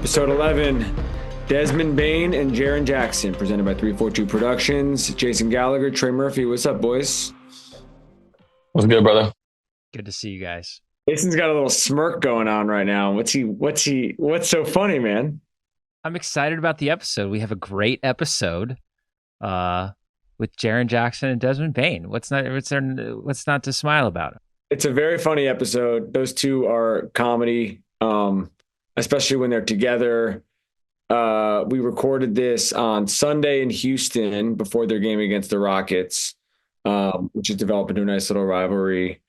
Episode 11, Desmond Bane and Jaren Jackson, presented by 342 Productions. Jason Gallagher, Trey Murphy. What's up, boys? What's good, brother? Good to see you guys. Jason's got a little smirk going on right now. What's so funny, man? I'm excited about the episode. We have a great episode with Jaren Jackson and Desmond Bane. What's not to smile about? It's a very funny episode. Those two are comedy, especially when they're together. We recorded this on Sunday in Houston before their game against the Rockets, which is developing into a nice little rivalry.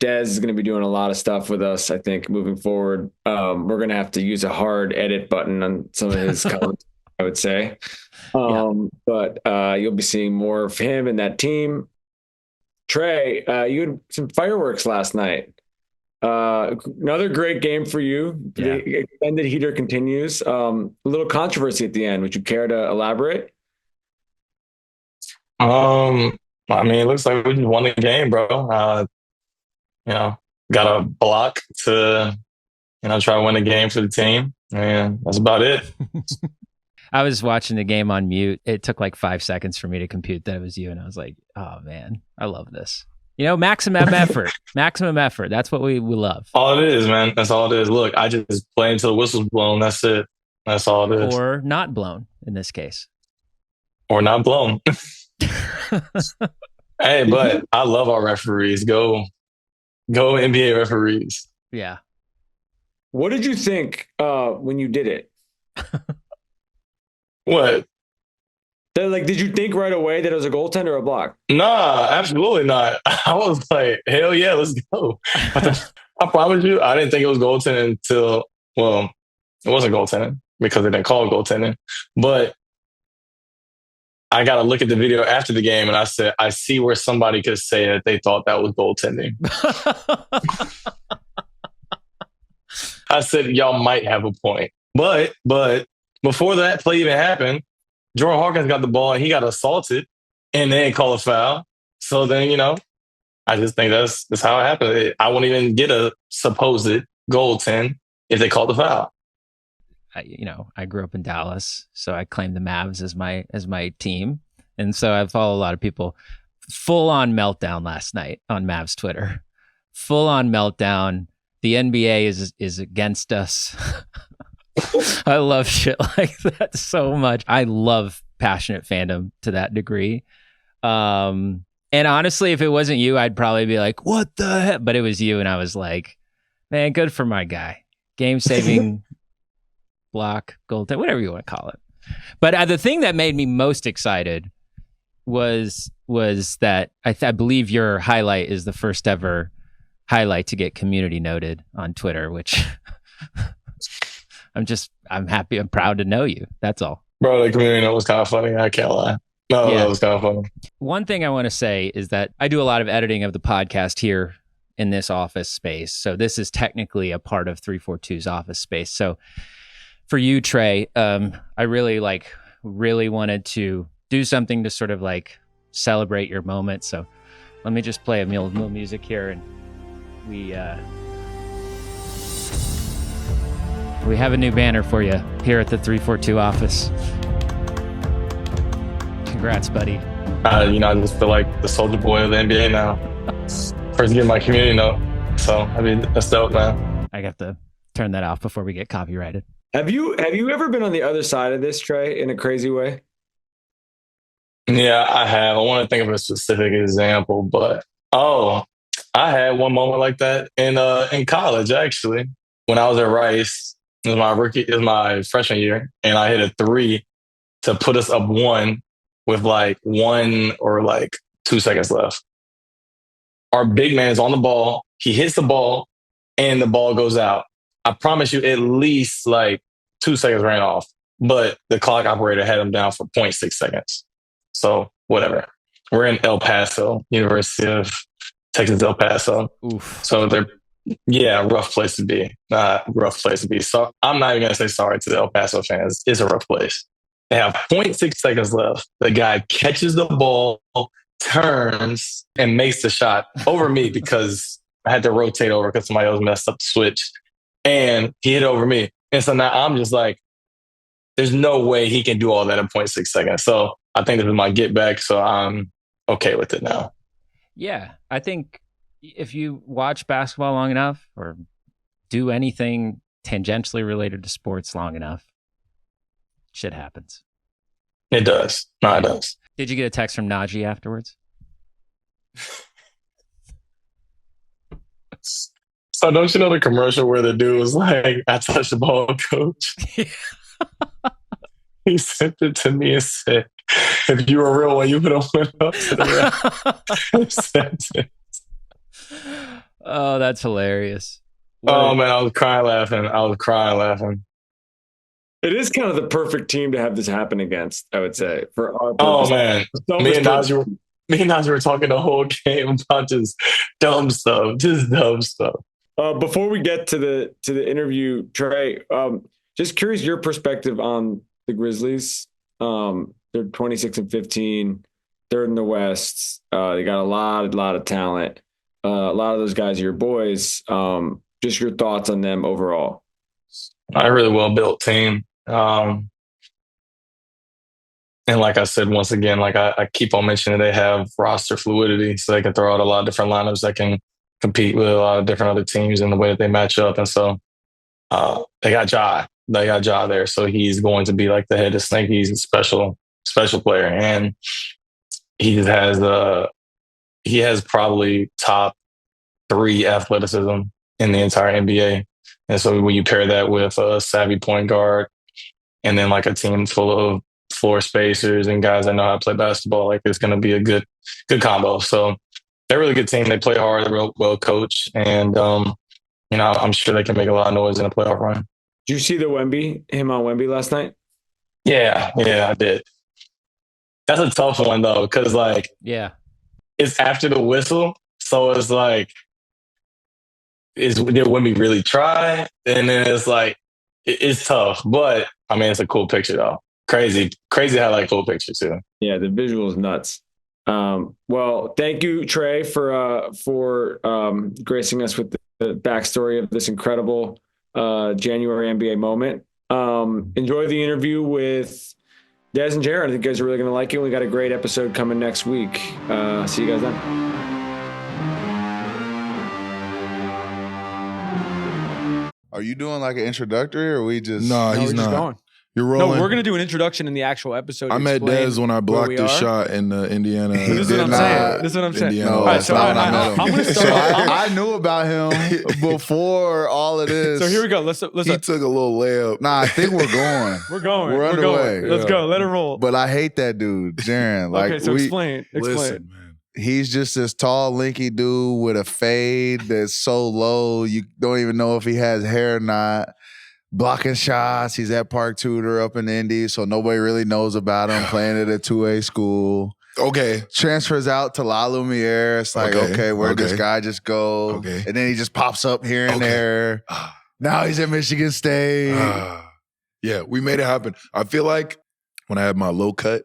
Des is going to be doing a lot of stuff with us, I think, moving forward. We're going to have to use a hard edit button on some of his comments, I would say. But you'll be seeing more of him and that team. Trey, you had some fireworks last night. Another great game for you. Yeah. The extended heater continues. A little controversy at the end. Would you care to elaborate? I mean, it looks like we just won the game, bro. Got a block to, try to win the game for the team. And that's about it. I was watching the game on mute. It took like 5 seconds for me to compute that it was you. And I was like, oh, man, I love this. Maximum effort. Maximum effort. That's what we love. All it is, man. That's all it is. Look, I just play until the whistle's blown. That's it. That's all it is. Or not blown in this case. Or not blown. Hey, but I love our referees. Go NBA referees. Yeah. What did you think when you did it? What? Did you think right away that it was a goaltend or a block? Nah, absolutely not. I was like, hell yeah, let's go. I promise you, I didn't think it was goaltending until, well, it wasn't goaltending because they didn't call it goaltending. But I got to look at the video after the game and I said, I see where somebody could say that they thought that was goaltending. I said, y'all might have a point. But before that play even happened, Jordan Hawkins got the ball and he got assaulted and they didn't call a foul. So then, I just think that's how it happened. I wouldn't even get a supposed goaltend if they called the foul. I grew up in Dallas, so I claim the Mavs as my team. And so I follow a lot of people. Full on meltdown last night on Mavs Twitter. Full on meltdown. The NBA is against us. I love shit like that so much. I love passionate fandom to that degree. And honestly, if it wasn't you, I'd probably be like, what the heck? But it was you. And I was like, man, good for my guy. Game saving block, goal, whatever you want to call it. But the thing that made me most excited was that I believe your highlight is the first ever highlight to get community noted on Twitter, which I'm happy. I'm proud to know you. That's all. Bro, the community note was kind of funny. I can't lie. No, yeah. That was kind of funny. One thing I want to say is that I do a lot of editing of the podcast here in this office space. So this is technically a part of 342's office space. So for you, Trey, I really wanted to do something to sort of like celebrate your moment. So let me just play a little music here, and we have a new banner for you here at the 342 office. Congrats, buddy. I just feel like the soldier boy of the NBA now. First get my community note. So, I mean, that's dope, man. I have to turn that off before we get copyrighted. Have you ever been on the other side of this, Trey, in a crazy way? Yeah, I have. I want to think of a specific example, but I had one moment like that in college, actually. When I was at Rice, it was my freshman year, and I hit a 3 to put us up 1 with like 1 or like 2 seconds left. Our big man is on the ball. He hits the ball, and the ball goes out. I promise you, at least like 2 seconds ran off, but the clock operator had him down for 0.6 seconds. So whatever. We're in El Paso, University of Texas, El Paso. Oof. So rough place to be. Rough place to be. So I'm not even going to say sorry to the El Paso fans. It's a rough place. They have 0.6 seconds left. The guy catches the ball, turns, and makes the shot over me because I had to rotate over because somebody else messed up the switch. And he hit over me. And so now I'm just like, there's no way he can do all that in 0.6 seconds. So I think this is my get back. So I'm okay with it now. Yeah, I think if you watch basketball long enough or do anything tangentially related to sports long enough, shit happens. It does. No, it does. Did you get a text from Najee afterwards? So don't you know the commercial where the dude was like, I touched the ball, coach? He sent it to me and said, if you were a real one, you would have went up to the ref and sent it. Oh, that's hilarious. Oh, man, I was crying laughing. It is kind of the perfect team to have this happen against, I would say, for our purpose. Oh, man. So Me and Najee were talking the whole game about just dumb stuff. Before we get to the interview, Trey, just curious your perspective on the Grizzlies. They're 26-15, third in the West. They got a lot of talent. A lot of those guys are your boys. Just your thoughts on them overall. A really well-built team. And like I said, once again, like I keep on mentioning, they have roster fluidity, so they can throw out a lot of different lineups that can compete with a lot of different other teams in the way that they match up. And so they got Ja. They got Ja there, so he's going to be like the head of snake. He's a special player, and he has probably top 3 athleticism in the entire NBA. And so when you pair that with a savvy point guard and then like a team full of floor spacers and guys that know how to play basketball, like it's going to be a good combo. So they're a really good team. They play hard. They're well coached. And, I'm sure they can make a lot of noise in a playoff run. Did you see him on Wemby last night? Yeah, I did. That's a tough one though, because it's after the whistle. So it's like, did Wemby really try? And then it's like, it's tough. But, I mean, it's a cool picture, though. Crazy highlight, cool picture, too. Yeah, the visual is nuts. Well, thank you, Trey, for gracing us with the backstory of this incredible January NBA moment. Enjoy the interview with Des and Jaren. I think you guys are really going to like it. We got a great episode coming next week. See you guys then. Are you doing like an introductory or we just... No, he's not. Going. You're rolling. No, we're going to do an introduction in the actual episode. I met Des when I blocked his shot in the Indiana. This is what I'm saying. No, all right, so I'm going to start. I knew about him before all of this. So here we go. Let's he took a little layup. Nah, I think we're going. We're underway. Going. Let's go. Let it roll. But I hate that dude, Jaren. Like, okay, so explain. Listen, man. He's just this tall, lanky dude with a fade that's so low, you don't even know if he has hair or not. Blocking shots. He's at Park Tudor up in Indy, so nobody really knows about him. Playing at a 2A school. Okay. Transfers out to La Lumiere. It's like, okay, where'd this guy just go? Okay. And then he just pops up here and there. Now he's at Michigan State. Yeah, we made it happen. I feel like when I had my low cut,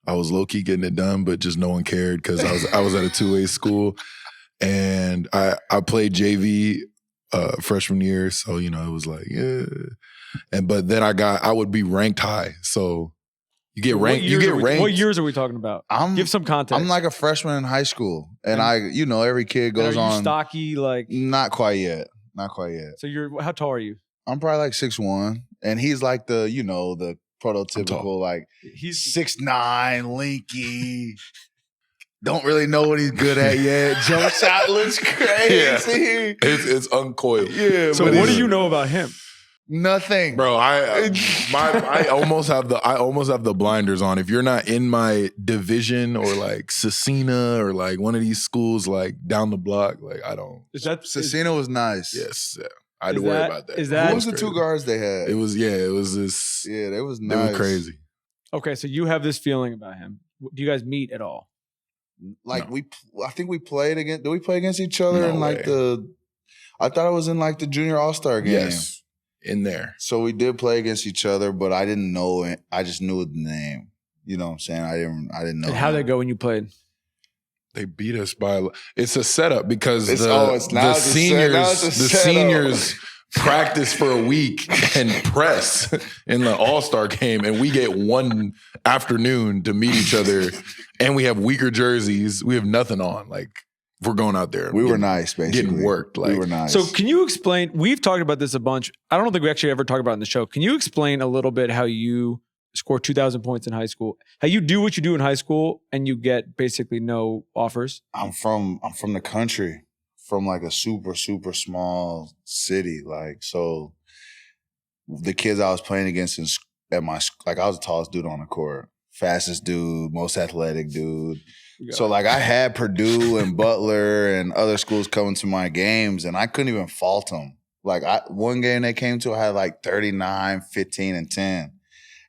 I was low-key getting it done, but just no one cared because I was at a 2A school. And I played JV freshman year, so it was like, but then I would be ranked high. So you get ranked. Ranked. What years are we talking about? Give some context. I'm like a freshman in high school, and every kid goes on stocky, like not quite yet. So how tall are you? I'm probably like 6'1", and he's like the the prototypical like he's 6'9", lanky. Don't really know what he's good at yet. Jump shot looks crazy. Yeah. It's uncoiled. Yeah. So what do you know about him? Nothing, bro. I almost have the blinders on. If you're not in my division or like Cecina or like one of these schools like down the block, like I don't. Cecina was nice. Yes, yeah. I had to worry about that. Who was the 2 guards they had? It was this. Yeah, they was nice. They were crazy. Okay, so you have this feeling about him. Do you guys meet at all? Like I think we played against. Did we play against each other in like I thought it was in like the junior all-star game. Yes, in there. So we did play against each other, but I didn't know it. I just knew the name. You know what I'm saying? I didn't know. And how'd that go when you played? They beat us by. It's a setup because the seniors practice for a week and press in the All-Star game, and we get one afternoon to meet each other, and we have weaker jerseys. We have nothing on. Like, we're going out there. We were nice, basically. Getting worked. Like, we were nice. So can you explain, we've talked about this a bunch. I don't think we actually ever talked about it in the show. Can you explain a little bit how you score 2,000 points in high school, how you do what you do in high school and you get basically no offers? I'm from the country, from like a super, super small city. Like, so the kids I was playing against I was the tallest dude on the court, fastest dude, most athletic dude. So like I had Purdue and Butler and other schools coming to my games, and I couldn't even fault them. Like one game they came to, I had like 39, 15, and 10.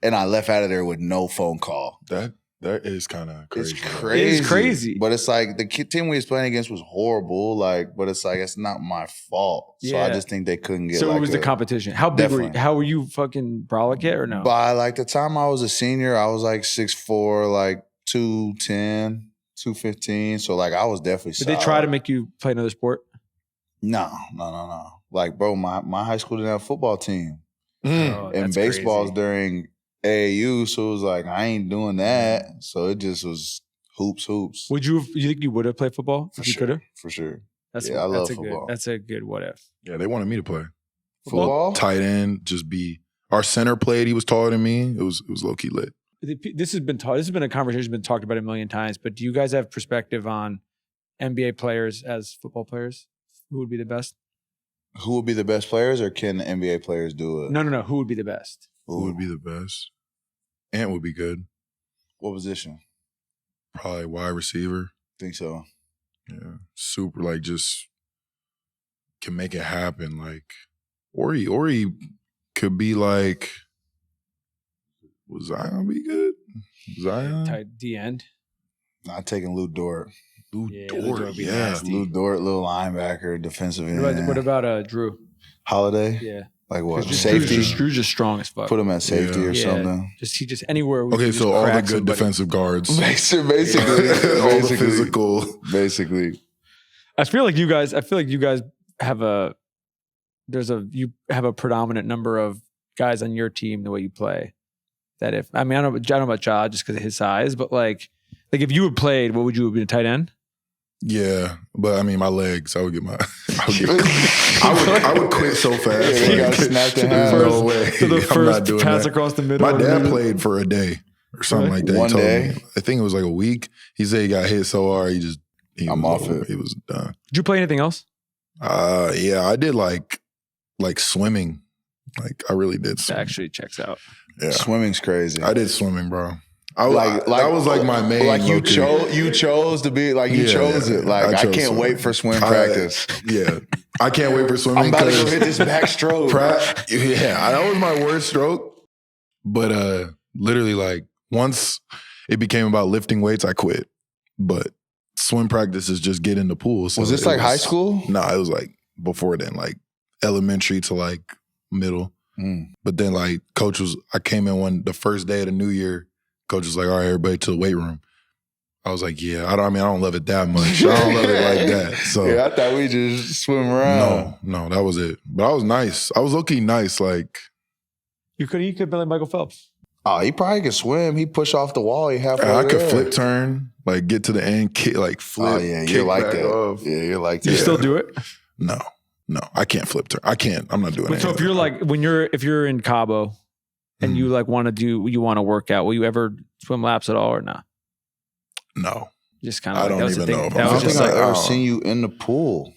And I left out of there with no phone call. That is kind of crazy. It's crazy. It is crazy. But it's like the team we was playing against was horrible. Like, but it's like it's not my fault. So I just think they couldn't get. So like it was the competition. How big were you? Definitely. How were you fucking brolic yet or no? By like the time I was a senior, I was like 6'4", like 210, 215. So like I was definitely. Did they try to make you play another sport? No. Like, bro, my high school didn't have a football team. Oh, And that's baseball's crazy. during AAU, so it was like I ain't doing that. So it just was hoops. You think you would have played football if you could have? For sure. That's Yeah, I love a football. Good. That's a good what if. Yeah, they wanted me to play. Football? Tight end, just be. Our center played. He was taller than me. It was low key lit. This has been this has been a conversation that's been talked about a million times. But do you guys have perspective on NBA players as football players? Who would be the best? Who would be the best players, or can the NBA players do it? No. Who would be the best? Who would be the best? Ant would be good. What position? Probably wide receiver. Think so. Yeah, super. Like, just can make it happen. Like, or he could be like. Would Zion be good? Zion? Tight D end. Not taking Lou Dort. Lou Yeah, Dort, Lou Dort would be yeah. nasty. Lou Dort, little linebacker, defensive end. What about Jrue? Holiday? Yeah. Like what? 'Cause Safety? Drew's just strong as fuck. Put him at safety or Yeah. something. He just anywhere. We Okay, can so just all the crack good somebody. defensive guards. Basically. all the physical. Basically. I feel like you guys have you have a predominant number of guys on your team the way you play. That I don't know about Ja just because of his size, but like if you had played, what would you have been, a tight end? Yeah, but I mean, my legs. I would quit so fast. Yeah, you got snapped in half. There's no way. So the I'm not first doing pass that. across the middle. My dad played for a day or something like that. He One told day? me. I think it was like a week. He said he got hit so hard, I'm off it. He was done. Did you play anything else? Yeah, I did like swimming. Like, I really did That swim. actually checks out. Yeah, Swimming's crazy. I did swimming, bro. That was like my main. Like you low-key. chose to be like you Yeah, chose it. Like I chose can't swimming. wait for swim practice. Yeah, I can't wait for swimming. I'm about to go 'cause hit this backstroke. Yeah, that was my worst stroke. But literally, like, once it became about lifting weights, I quit. But swim practice is just get in the pool. So Was this it like high school? No, it was like before then, like elementary to like middle. But then like I came in the first day of the new year. Coach was like, all right, everybody to the weight room. I was like, yeah, I don't love it that much. I don't love it like that. So Yeah, I thought we just swim around. No, that was it. But I was nice. I was low-key nice. Like, You could have been like Michael Phelps. Oh, he probably could swim. He push off the wall. He halfway I could there. flip turn, like get to the end, kick, like flip. Oh yeah, kick you're like back that. off. Yeah, you're like that. You still do it? No, I can't flip turn. I can't. I'm not doing But it. so if you're like if you're in Cabo and you like want to work out, will you ever swim laps at all or not? No. Just kind of. I don't that was the even thing. know if That I'm I was don't just think like, I've ever seen you in the pool.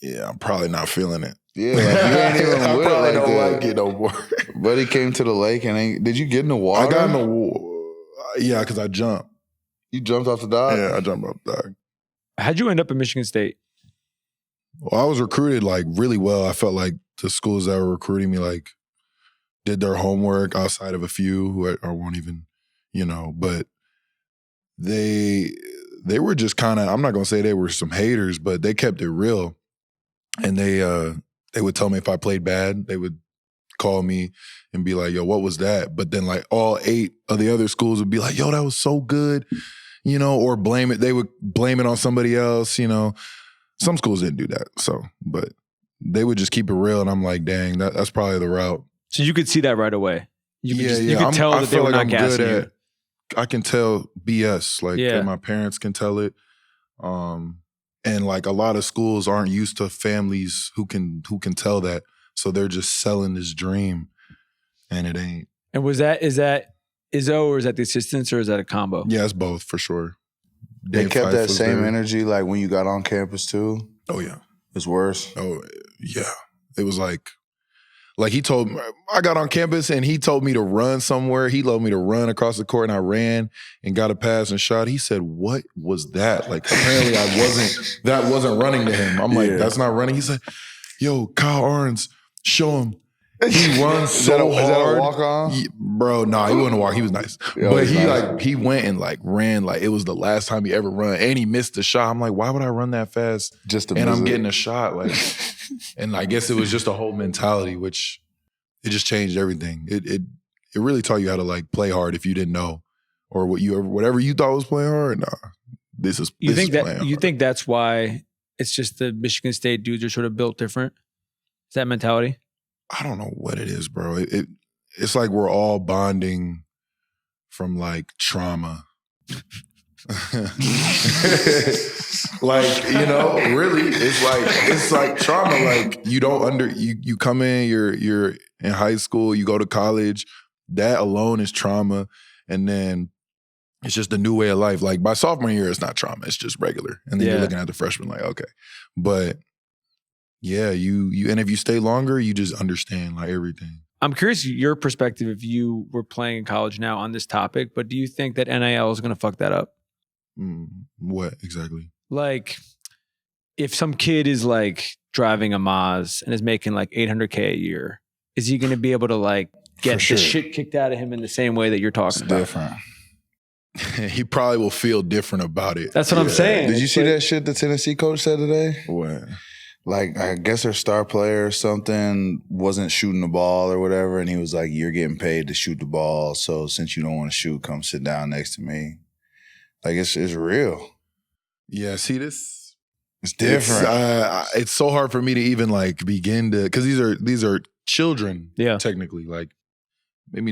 Yeah, I'm probably not feeling it. Yeah, like, you ain't even I with it probably like don't that. like it no more. Buddy came to the lake and did you get in the water? I got in the water. Yeah, because I jumped. You jumped off the dock? Yeah, I jumped off the dock. how'd you end up at Michigan State? Well, I was recruited like really well. I felt like the schools that were recruiting me like did their homework outside of a few who I won't even, but they were just kind of, I'm not going to say they were some haters, but they kept it real. And they would tell me if I played bad, they would call me and be like, yo, what was that? But then like all 8 of the other schools would be like, yo, that was so good, or blame it. They would blame it on somebody else, Some schools didn't do that. So, but they would just keep it real, and I'm like, dang, that's probably the route. So you could see that right away. You could tell that they were not gassing you. I can tell BS. Like my parents can tell it. And like a lot of schools aren't used to families who can tell that. So they're just selling this dream, and it ain't. And is that Izzo, or is that the assistants, or is that a combo? Yeah, it's both for sure. They kept that same energy like when you got on campus too? Oh, yeah. It's worse? Oh, yeah. It was like he told me, I got on campus and he told me to run somewhere. He told me to run across the court, and I ran and got a pass and shot. He said, what was that? Like, apparently that wasn't running to him. I'm like, that's not running. He said, yo, Kyle Arns, show him. He runs so hard. Is that a walk-on? Bro, no, he wasn't a walk. He was nice. But he went and like ran like it was the last time he ever run. And he missed the shot. I'm like, why would I run that fast? And I'm getting a shot. Like, and I guess it was just a whole mentality, which it just changed everything. It really taught you how to like play hard if you didn't know. Or whatever you thought was playing hard. Nah. You think that's why it's just the Michigan State dudes are sort of built different? Is that mentality? I don't know what it is, bro. It's like we're all bonding from like trauma. Like, you know, really, it's like trauma. Like you come in, you're in high school, you go to college, that alone is trauma. And then it's just a new way of life. Like by sophomore year, it's not trauma, it's just regular. And then you're looking at the freshman like, okay. But yeah, you and if you stay longer, you just understand like everything. I'm curious your perspective if you were playing in college now on this topic, but do you think that NIL is going to fuck that up? What exactly? Like if some kid is like driving a Maz and is making like $800K a year, is he going to be able to like get the shit kicked out of him in the same way that you're talking about? Different. He probably will feel different about it. That's what I'm saying. Did you see that shit the Tennessee coach said today? What? Like, I guess their star player or something wasn't shooting the ball or whatever, and he was like, you're getting paid to shoot the ball, so since you don't want to shoot, come sit down next to me. Like, it's real. Yeah, see this? It's different. It's so hard for me to even, like, begin to, because these are children, technically. Like, maybe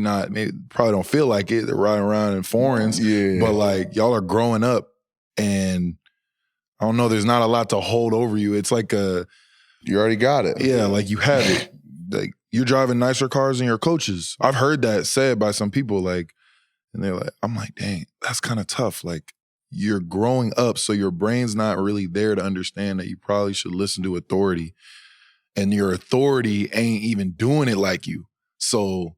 probably don't feel like it. They're riding around in foreigns, but, like, y'all are growing up, and I don't know, there's not a lot to hold over you. It's like you already got it. Yeah, like you have it. Like you're driving nicer cars than your coaches. I've heard that said by some people, like, and they're like, I'm like, dang, that's kind of tough. Like you're growing up, so your brain's not really there to understand that you probably should listen to authority. And your authority ain't even doing it like you. So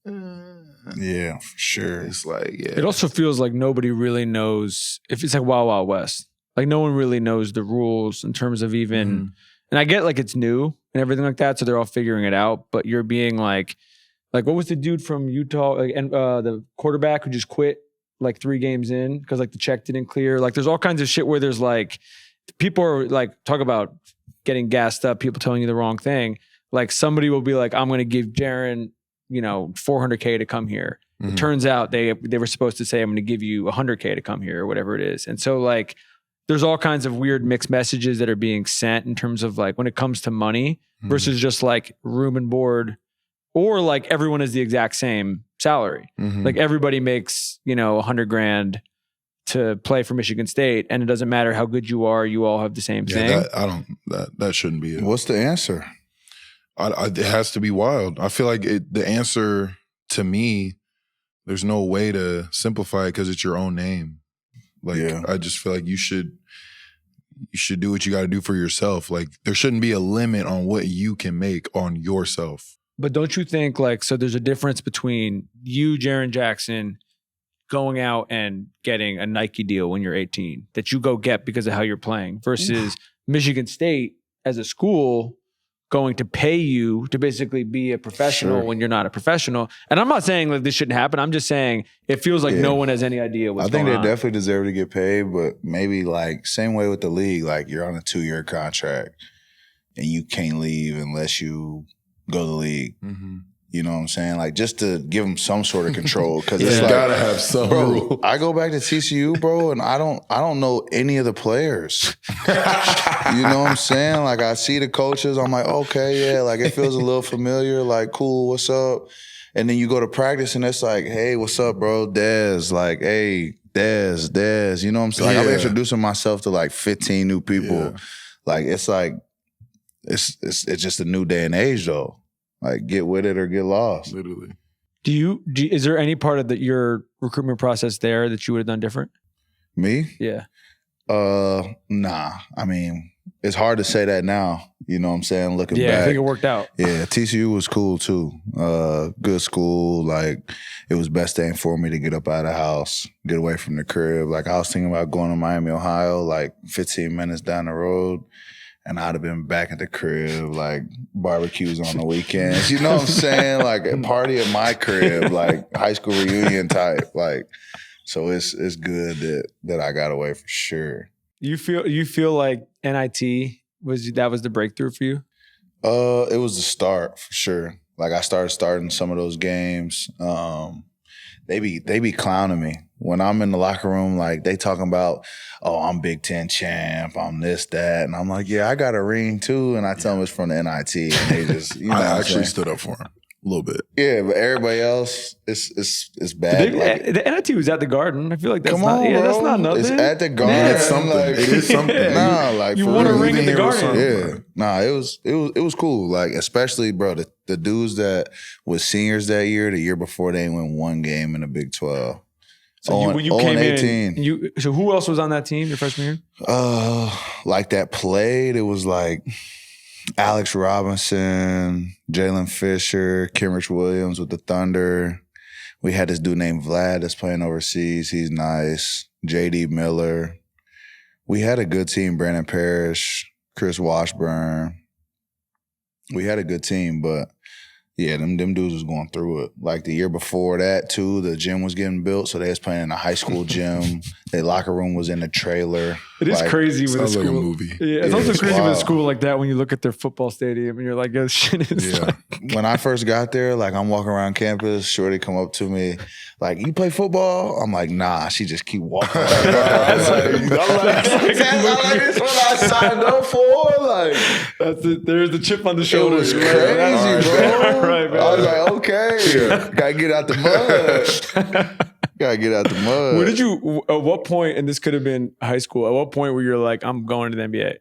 yeah, for sure. It's like, It also feels like nobody really knows if it's like Wild Wild West. Like no one really knows the rules in terms of even, and I get like it's new and everything like that, so they're all figuring it out. But you're being like what was the dude from Utah, like, and the quarterback who just quit like 3 games in because like the check didn't clear. Like there's all kinds of shit where there's like people are like talk about getting gassed up, people telling you the wrong thing. Like somebody will be like, I'm going to give Jaren, $400K to come here. It turns out they were supposed to say, I'm going to give you $100K to come here or whatever it is, and so like. There's all kinds of weird mixed messages that are being sent in terms of like when it comes to money versus just like room and board, or like everyone is the exact same salary. Like everybody makes, $100,000 to play for Michigan State, and it doesn't matter how good you are, you all have the same thing. That shouldn't be it. What's the answer? It has to be wild. I feel like the answer to me, there's no way to simplify it because it's your own name. Like I just feel like you should do what you got to do for yourself. Like there shouldn't be a limit on what you can make on yourself. But don't you think like, so there's a difference between you, Jaren Jackson, going out and getting a Nike deal when you're 18 that you go get because of how you're playing versus Michigan State as a school going to pay you to basically be a professional when you're not a professional. And I'm not saying like this shouldn't happen. I'm just saying it feels like no one has any idea what's going on. I think they definitely deserve to get paid, but maybe like same way with the league, like you're on a 2-year contract and you can't leave unless you go to the league. You know what I'm saying? Like, just to give them some sort of control. Because it's You like, gotta have some rule. I go back to TCU, bro, and I don't know any of the players. You know what I'm saying? Like, I see the coaches, I'm like, okay, yeah, like it feels a little familiar, like, cool, what's up? And then you go to practice and it's like, hey, what's up, bro? Des, like, hey, Des, you know what I'm saying? Like, I'm introducing myself to like 15 new people. Yeah. Like, it's just a new day and age though. Like, get with it or get lost. Literally. Is there any part of your recruitment process there that you would have done different? Me? Yeah. Nah. I mean, it's hard to say that now. You know what I'm saying? Looking back. I think it worked out. Yeah, TCU was cool too. Good school. Like, it was best thing for me to get up out of the house, get away from the crib. Like, I was thinking about going to Miami, Ohio, like 15 minutes down the road. And I'd have been back at the crib, like barbecues on the weekends. You know what I'm saying? Like a party at my crib, like high school reunion type. Like, so it's good that I got away for sure. You feel like NIT was the breakthrough for you? It was the start for sure. Like, I starting some of those games. They be clowning me. When I'm in the locker room, like, they talking about, oh, I'm Big Ten champ, I'm this, that. And I'm like, yeah, I got a ring too. And I tell them it's from the NIT. And they just, you know I actually stood up for him a little bit. Yeah, but everybody else, it's bad. The NIT was at the Garden. I feel like that's come on, bro. That's not nothing. It's at the Garden. It's something. Like, it is something. Nah, like, you for won a real. ring at the Garden. Yeah. Nah, it was cool. Like, especially, bro, the dudes that was seniors that year, the year before, they win one game in the Big 12. So when you came in, so who else was on that team your freshman year? Like, that played, it was like Alex Robinson, Jalen Fisher, Kenrich Williams with the Thunder. We had this dude named Vlad that's playing overseas. He's nice. JD Miller. We had a good team. Brandon Parrish, Chris Washburn. We had a good team, but yeah, them dudes was going through it. Like, the year before that, too, the gym was getting built, so they was playing in a high school gym. Their locker room was in a trailer. It is crazy with a school. Like a movie. Yeah, it's also crazy with a school like that when you look at their football stadium and you're like, this shit is like... When I first got there, like, I'm walking around campus, Shorty come up to me, like, you play football? I'm like, nah. She just keep walking. That's what I signed up for. Like, there's the chip on the shoulder. It was crazy, bro. Right, man. I was like, okay, gotta get out the mud. Where did you? At what point? And this could have been high school. At what point were you like, I'm going to the NBA?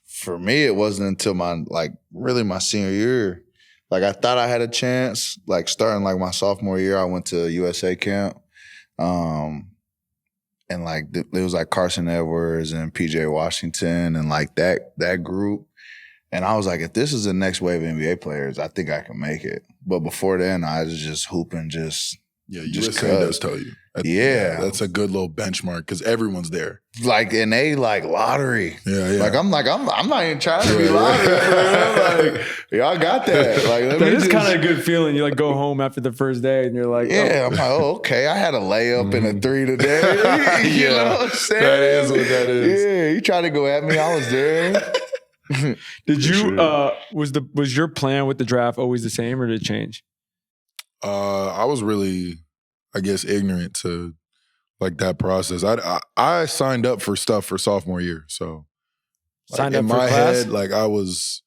For me, it wasn't until my senior year. Like, I thought I had a chance. Like, starting like my sophomore year, I went to USA camp. And like, it was like Carson Edwards and PJ Washington and like that group. And I was like, if this is the next wave of NBA players, I think I can make it. But before then, I was just hooping, USA does tell you. That's a good little benchmark because everyone's there. Like, and they like lottery. Yeah. Like, I'm not even trying to be lottery. Like, y'all got that. Like, that is kind of a good feeling. You like go home after the first day and you're like, yeah, I'm like, oh, okay. I had a layup and a 3 today. You know what I'm saying? That is what that is. Yeah, you tried to go at me. I was there. Did you was your plan with the draft always the same or did it change? I was really, I guess, ignorant to like that process. I signed up for stuff for sophomore year, so signed like, up in for my class? head, like I was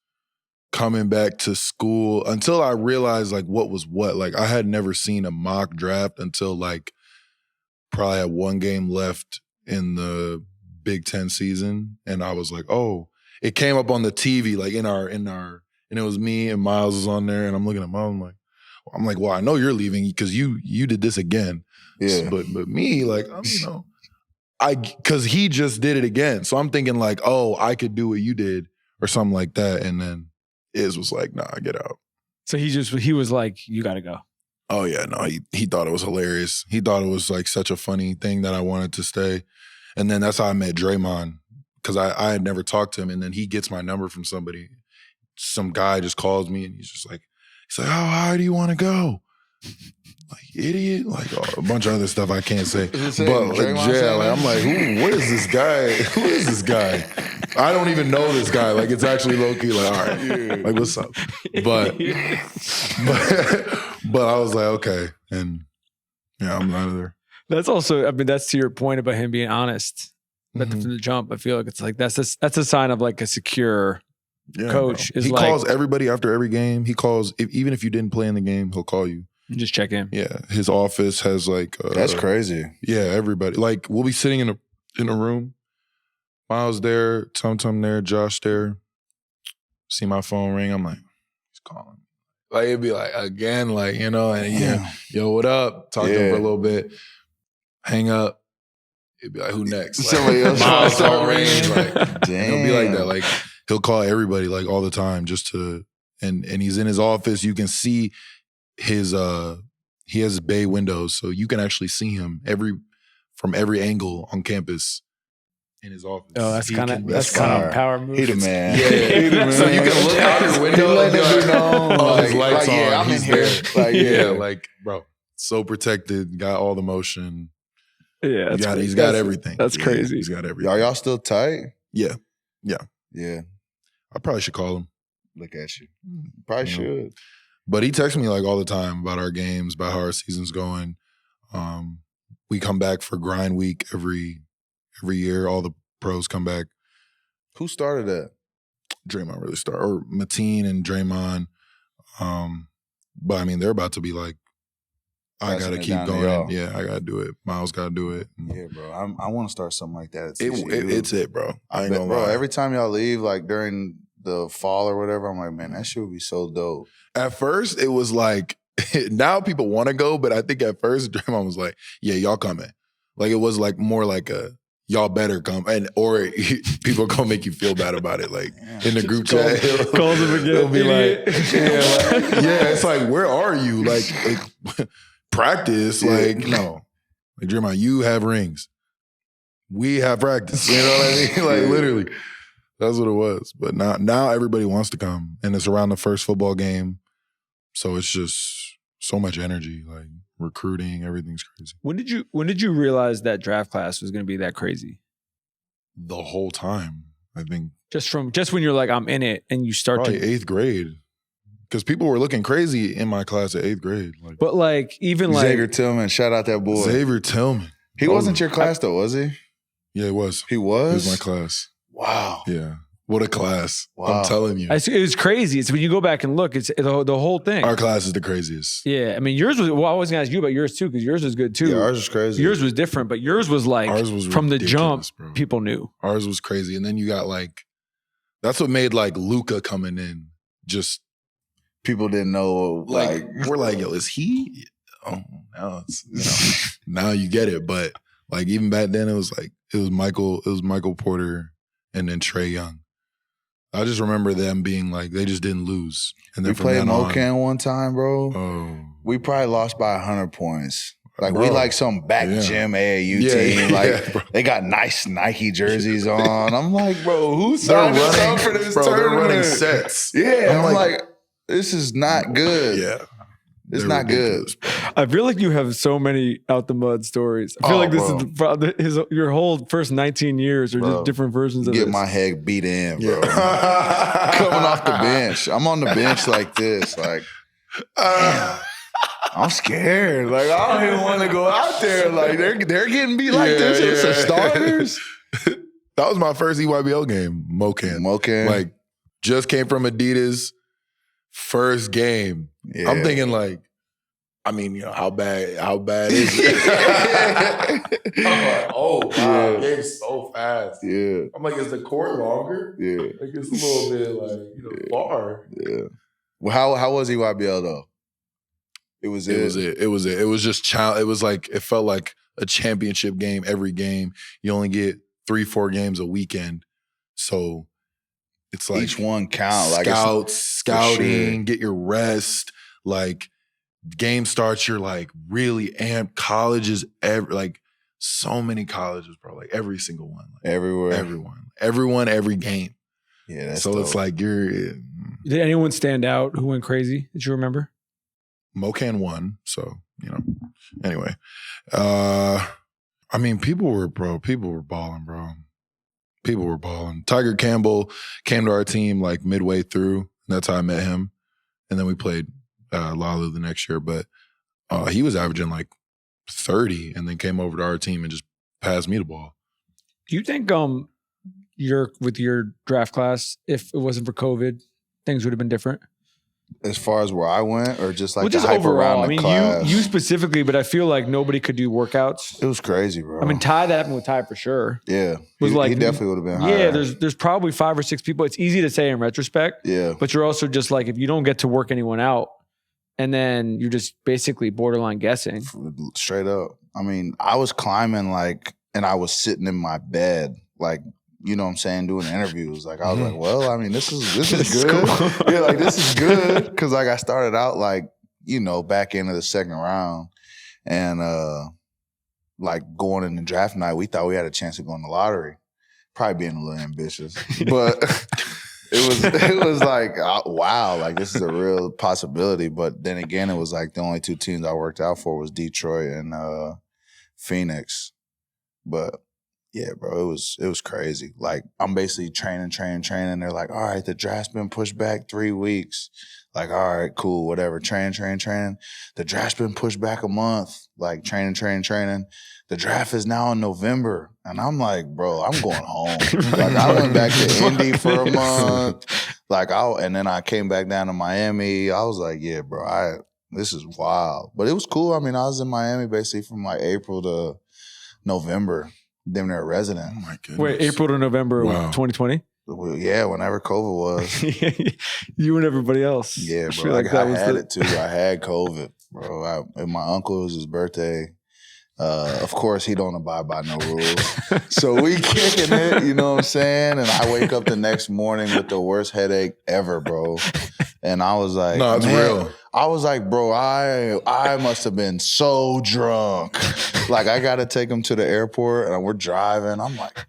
coming back to school until I realized like what was what. Like, I had never seen a mock draft until like probably had one game left in the Big Ten season, and I was like, oh. It came up on the TV, like in our, and it was me and Miles was on there, and I'm looking at Miles, I'm like, well, I know you're leaving because you did this again. Yeah. But me, like, because he just did it again. So I'm thinking like, oh, I could do what you did or something like that. And then Iz was like, nah, get out. So he was like, you got to go. Oh yeah, no, he thought it was hilarious. He thought it was like such a funny thing that I wanted to stay. And then that's how I met Draymond. Because I had never talked to him, and then he gets my number from somebody. Some guy just calls me, and he's like, how high do you want to go? Like, idiot, like a bunch of other stuff I can't say. But like, I'm like, what is this guy? Who is this guy? I don't even know this guy. Like, it's actually low key. Like, all right, like, what's up? But I was like, okay, and yeah, I'm out of there. That's also, I mean, that's to your point about him being honest. But from the jump, I feel like it's like that's a sign of like a secure coach. He calls everybody after every game. He calls even if you didn't play in the game, he'll call you. Just check in. Yeah, his office has like that's crazy. Yeah, everybody. Like we'll be sitting in a room. Miles there, Tum there, Josh there. See my phone ring. I'm like, he's calling. Like it'd be like again, like and yo, what up? Talk to him for a little bit. Hang up. It'd be like, who next? Like, somebody else. Miles phone ring. Like, damn. It'll be like that. Like he'll call everybody like all the time just to and he's in his office. You can see his he has bay windows, so you can actually see him from every angle on campus in his office. Oh, that's kind of power move. He the man. Yeah. He the man. So you can look out your window and be like, his lights on. Yeah, I'm he's in here. There. Like, like, bro, so protected, got all the motion. Yeah, he's got everything. That's crazy. He's got everything. Y'all still tight? Yeah. I probably should call him. Look at you. Probably should. But he texts me like all the time about our games, about how our season's going. We come back for grind week every year. All the pros come back. Who started that? Draymond really started, or Mateen and Draymond. But I mean, they're about to be like, I gotta keep going. Yeah, I gotta do it. Miles gotta do it. Yeah, bro. I want to start something like that. It's it, bro. I ain't gonna lie. Every time y'all leave, like during the fall or whatever, I'm like, man, that shit would be so dope. At first, it was like, now people want to go, but I think at first, Draymond was like, yeah, y'all coming. Like, it was like more like a, y'all better come. Or people gonna make you feel bad about it. Like, in the group chat. Calls him again. He'll be like, it's like, where are you? Like practice. Like, no. Like, Draymond, you have rings. We have practice. You know what I mean? Like, literally. That's what it was. But now everybody wants to come. And it's around the first football game. So it's just so much energy, like recruiting, everything's crazy. When did you realize that draft class was going to be that crazy? The whole time, I think. Just when you're like, I'm in it, and you start probably eighth grade. Because people were looking crazy in my class at eighth grade. Like, but like even Xavier Tillman, shout out that boy. Xavier Tillman. He wasn't your class though, was he? Yeah, he was. He was? He was my class. Wow. Yeah. What a class. Wow. I'm telling you. It was crazy. It's when you go back and look, it's the whole thing. Our class is the craziest. Yeah. I mean, yours was, well, I was going to ask you about yours too, because yours was good too. Yeah, ours was crazy. Yours was different, but yours was like, from the jump, bro. People knew. Ours was crazy. And then you got like, that's what made like Luka coming in. Just. People didn't know. Like we're like, yo, is he? Oh, now it's, now you get it. But like even back then, it was Michael Porter and then Trae Young. I just remember them being like, they just didn't lose. And then we played Mocan one time, bro. Oh. We probably lost by 100 points. Like, we like some back gym AAU team. Like, they got nice Nike jerseys on. I'm like, bro, who signed us up for this tournament? They're running sets. Yeah, I'm like, this is not good. Yeah. It's not good. I feel like you have so many out the mud stories. I feel like this is your whole first 19 years or just different versions of Get this. my head beat in, bro. Coming off the bench. I'm on the bench like this. Like, I'm scared. Like, I don't even want to go out there. Like, they're getting beat like this. It's the starters. That was my first EYBL game, Mocan. Like, just came from Adidas. First game. Yeah. I'm thinking like, I mean, how bad is it? I'm like, oh wow, game's so fast. Yeah. I'm like, is the court longer? Yeah. Like it's a little bit like, far. Yeah. Well, how was EYBL though? It was just it was like, it felt like a championship game every game. You only get 3-4 games a weekend. So it's like each one count. Scouting, get your rest. Like game starts, you're like really amped. Colleges, like so many colleges, bro. Like every single one. Like, everyone, every game. Yeah, that's so dope. It's like you're. Did anyone stand out who went crazy that you remember? Mocan won, so anyway. I mean, people were balling, bro. People were balling. Tiger Campbell came to our team like midway through. That's how I met him. And then we played Lalu the next year. But he was averaging like 30 and then came over to our team and just passed me the ball. Do you think with your draft class, if it wasn't for COVID, things would have been different? As far as where I went, or just like just the hype overall, around the class? you specifically, but I feel like nobody could do workouts. It was crazy, bro. I mean, that happened with Ty for sure. Yeah. Was he definitely would have been higher. Yeah, there's probably 5 or 6 people. It's easy to say in retrospect. Yeah. But you're also just like, if you don't get to work anyone out, and then you're just basically borderline guessing. Straight up. I mean, I was climbing and I was sitting in my bed, you know what I'm saying, doing interviews. Like, I was like, well, I mean, this is good. Yeah, like, this is good. Because, like, I started out, back into the second round. And, going in the draft night, we thought we had a chance to go in the lottery. Probably being a little ambitious. But it was like, wow, like, this is a real possibility. But then again, it was like the only 2 teams I worked out for was Detroit and Phoenix. But yeah, bro, it was crazy. Like, I'm basically training. They're like, all right, the draft's been pushed back 3 weeks. Like, all right, cool, whatever. Train. The draft's been pushed back a month. Like, training. The draft is now in November. And I'm like, bro, I'm going home. Like, I went back to Indy for a month. And then I came back down to Miami. I was like, yeah, bro, this is wild. But it was cool. I mean, I was in Miami basically from like April to November. Them there resident. Oh my goodness. Wait, April to November of 2020? Yeah, whenever COVID was. You and everybody else. Yeah, bro. I had it too. I had COVID, bro. And my uncle, it was his birthday. Of course, he don't abide by no rules. So we kicking it, you know what I'm saying? And I wake up the next morning with the worst headache ever, bro. And I was like, no, it's real. I was like, bro, I must have been so drunk. Like, I got to take him to the airport and we're driving. I'm like,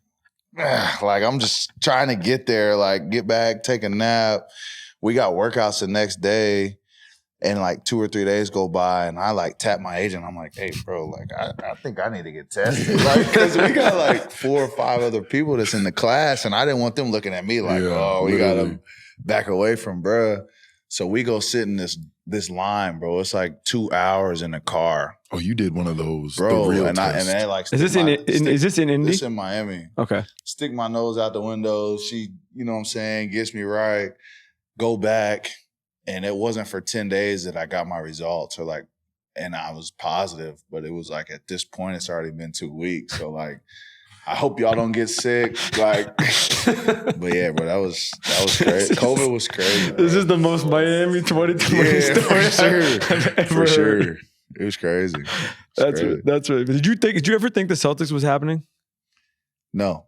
I'm just trying to get there, like, get back, take a nap. We got workouts the next day. And like 2 or 3 days go by and I like tap my agent. I'm like, hey, bro, like, I think I need to get tested. Like, because we got like 4 or 5 other people that's in the class and I didn't want them looking at me like, we got to back away from bruh. So we go sit in this line, bro. It's like 2 hours in the car. Oh, you did one of those, bro. The real and test. They like, is this in Indy? It's in Miami. Okay. Stick my nose out the window. She, you know what I'm saying, gets me right. Go back. And it wasn't for 10 days that I got my results and I was positive, but it was like at this point, it's already been 2 weeks. So like, I hope y'all don't get sick. Like, but yeah, bro, that was crazy. COVID was crazy. Bro. This is the most Miami 2020 story I've ever for sure. heard. It was crazy. That's right. Did you ever think the Celtics was happening? No.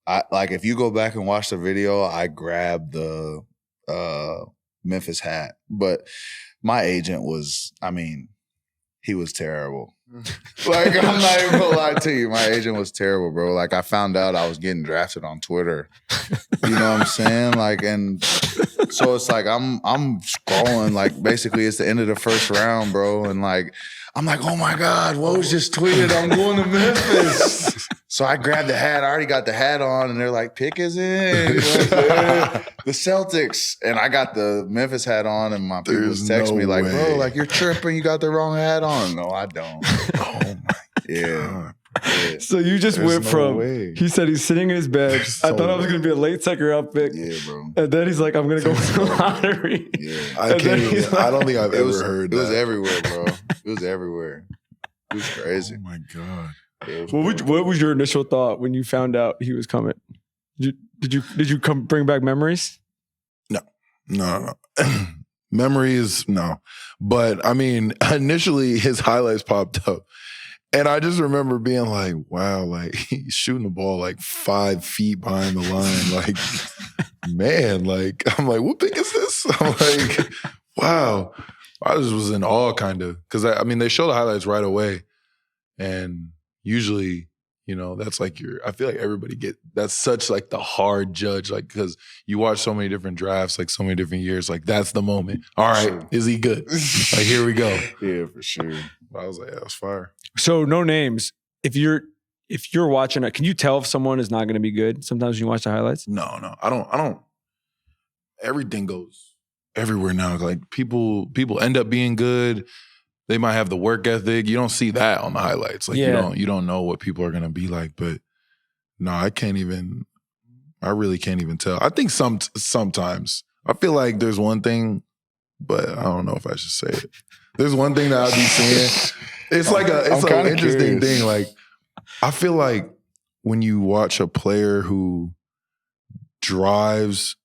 If you go back and watch the video, I grabbed the Memphis hat, but my agent was, he was terrible. Like, I'm not even gonna lie to you, my agent was terrible, bro. Like, I found out I was getting drafted on Twitter. You know what I'm saying? Like, and so it's like I'm scrolling, like, basically it's the end of the first round, bro, and like I'm like, oh my God, what was just tweeted? I'm going to Memphis. So I grabbed the hat. I already got the hat on, and they're like, pick is in. You know what I'm saying? The Celtics. And I got the Memphis hat on, and my people text me like, bro, like, you're tripping. You got the wrong hat on. No, I don't. Oh, my God. Yeah. So you just went from, he said he's sitting in his bed. I thought I was going to be a late second round pick. Yeah, bro. And then he's like, I'm going to go for the lottery. Yeah. I don't think I've ever heard that. It was everywhere, bro. It was everywhere. It was crazy. Oh, my God. What was your initial thought when you found out he was coming? Did you come bring back memories? No. Memories, no. But initially his highlights popped up. And I just remember being like, wow, like, he's shooting the ball like 5 feet behind the line. Like, man, like, I'm like, what pick is this? I'm like, wow. I just was in awe, kind of. Because, they show the highlights right away. And usually, that's like I feel like everybody that's such like the hard judge, like, because you watch so many different drafts, like so many different years, like that's the moment. All right, sure. Is he good? Like, here we go. Yeah, for sure. I was like, yeah, that was fire. So no names. If you're if you're watching it, can you tell if someone is not going to be good? Sometimes you watch the highlights. No, I don't. Everything goes everywhere now. Like people end up being good. They might have the work ethic. You don't see that on the highlights. Like you don't know what people are gonna be like. But no, I really can't even tell. I think sometimes I feel like there's one thing, but I don't know if I should say it. There's one thing that I'll be saying. It's an interesting thing. Like I feel like when you watch a player who drives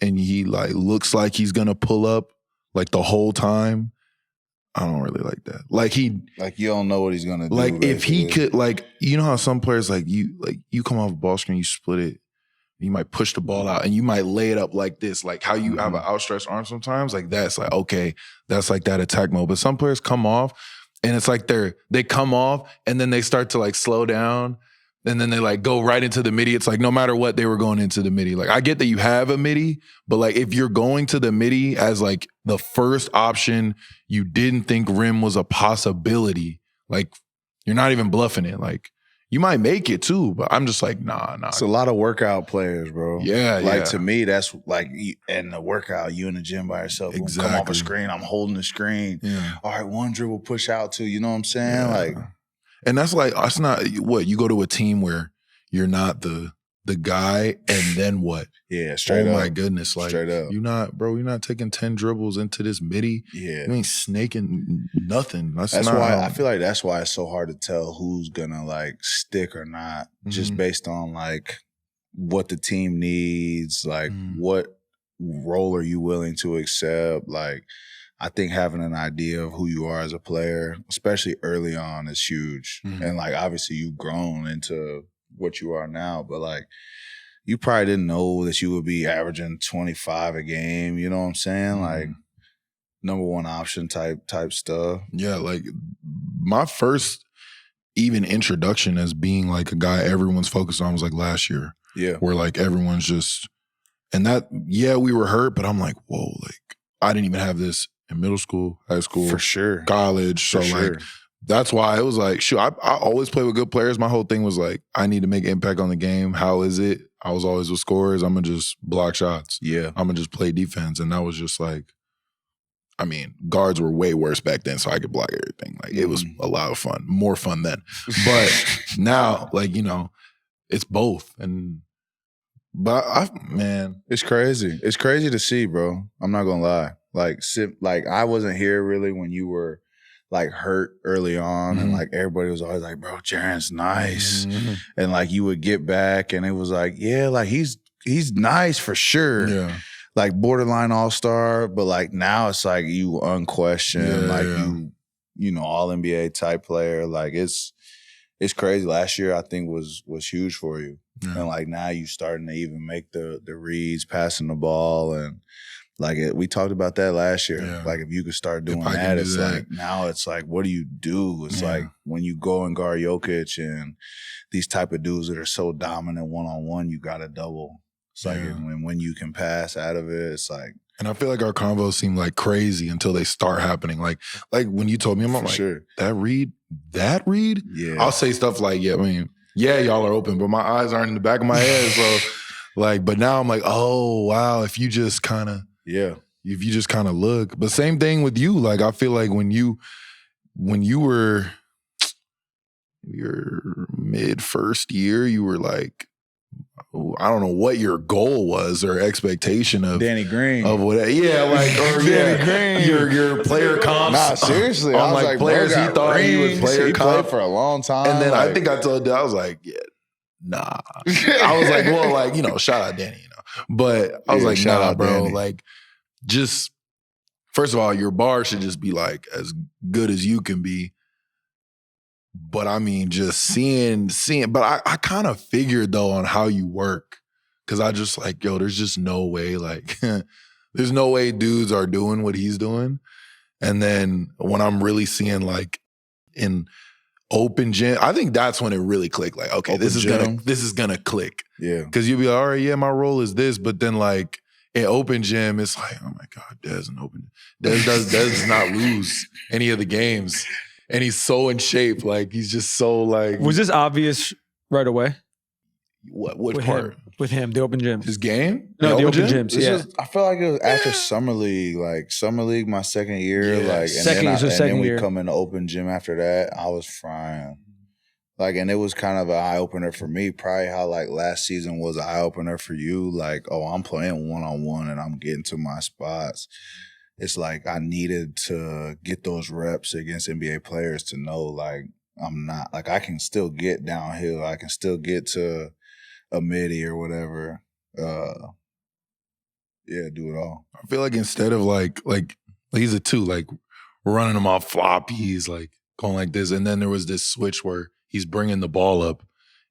and he like looks like he's gonna pull up like the whole time, I don't really like that. Like you don't know what he's gonna do. Like if he could, like, you know how some players you come off a ball screen, you split it, you might push the ball out and you might lay it up like this, like how you have an outstretched arm sometimes, like that's like, okay, that's like that attack mode. But some players come off and it's like they come off and then they start to like slow down. And then they like go right into the midi. It's like no matter what, they were going into the midi. Like I get that you have a midi, but like if you're going to the midi as like the first option, you didn't think rim was a possibility. Like you're not even bluffing it. Like you might make it too, but I'm just like, nah. It's a lot of workout players, bro. Yeah, like to me, that's like in the workout, you in the gym by yourself. Exactly. Come off a screen, I'm holding the screen. Yeah. All right, one dribble, push out to. You know what I'm saying? Yeah. Like. And that's like, that's not what you go to a team where you're not the guy, and then what? Yeah, straight up. Oh my goodness, like straight up. You're not taking 10 dribbles into this midi. Yeah, you ain't snaking nothing. That's why I feel like that's why it's so hard to tell who's gonna like stick or not, just based on like what the team needs, like what role are you willing to accept, like. I think having an idea of who you are as a player, especially early on, is huge. And like obviously you've grown into what you are now, but like you probably didn't know that you would be averaging 25 a game. You know what I'm saying? Like number one option type stuff. Yeah, like my first even introduction as being like a guy everyone's focused on was like last year. Yeah, where like everyone's just, and that we were hurt, but I'm like, whoa, like I didn't even have this. In middle school, high school, for sure, college. So like, that's why it was like, shoot, I always play with good players. My whole thing was like, I need to make impact on the game. How is it? I was always with scorers. I'm gonna just block shots. Yeah, I'm gonna just play defense, and that was just like, I mean, guards were way worse back then, so I could block everything. Like it was a lot of fun, more fun then. But now, like it's both, man, it's crazy. It's crazy to see, bro. I'm not gonna lie. Like I wasn't here really when you were like hurt early on, and like everybody was always like, bro, Jaren's nice. And like you would get back and it was like, yeah, like he's nice for sure. Yeah. Like borderline all-star, but like now it's like you unquestioned, you know, all NBA type player. Like it's crazy. Last year I think was huge for you. Yeah. And like now you starting to even make the reads, passing the ball, and like we talked about that last year. Yeah. Like if you could start doing that, it's like now it's like, what do you do? It's like when you go and guard Jokic and these type of dudes that are so dominant one-on-one, you got to double. It's like when you can pass out of it, it's like. And I feel like our convos seem like crazy until they start happening. Like when you told me, I'm like, that read? Yeah. I'll say stuff like, y'all are open, but my eyes aren't in the back of my head. So like, but now I'm like, oh, wow, if you just kind of. Yeah. If you just kind of look. But same thing with you. Like I feel like when you were your mid first year, you were like, I don't know what your goal was or expectation of Danny Green. Of what, yeah, like or Danny Green. Your player comps. Nah, seriously. I was like players he thought rings, he would player comp. He played for a long time. And then I think I told I was like, nah. I was like, well, like, shout out Danny, But I was like, nah, bro. Danny. Like, just first of all, your bar should just be like as good as you can be. But I mean, just seeing. But I kind of figured though on how you work, because I just like, there's just no way. Like, there's no way dudes are doing what he's doing. And then when I'm really seeing like in open gym, I think that's when it really clicked. Like, okay, this is gonna click. Yeah, because you'll be like, all right, my role is this, but then like. In open gym, it's like, oh my God, Des in open. Des does not lose any of the games and he's so in shape. Like he's just so like. Was this obvious right away? What with part? With him, the open gyms. His game? No, the open gyms. Yeah. I feel like it was after Summer League. Like Summer League, my second year. Yeah. Like Second then we year. come in the open gym after that. I was frying. Like, and it was kind of an eye opener for me. Probably how like last season was an eye opener for you. Like, oh, I'm playing 1-on-1 and I'm getting to my spots. It's like I needed to get those reps against NBA players to know like I'm not like I can still get downhill. I can still get to a midi or whatever. Do it all. I feel like instead of like he's a 2, like we're running him off floppies, like going like this, and then there was this switch where he's bringing the ball up,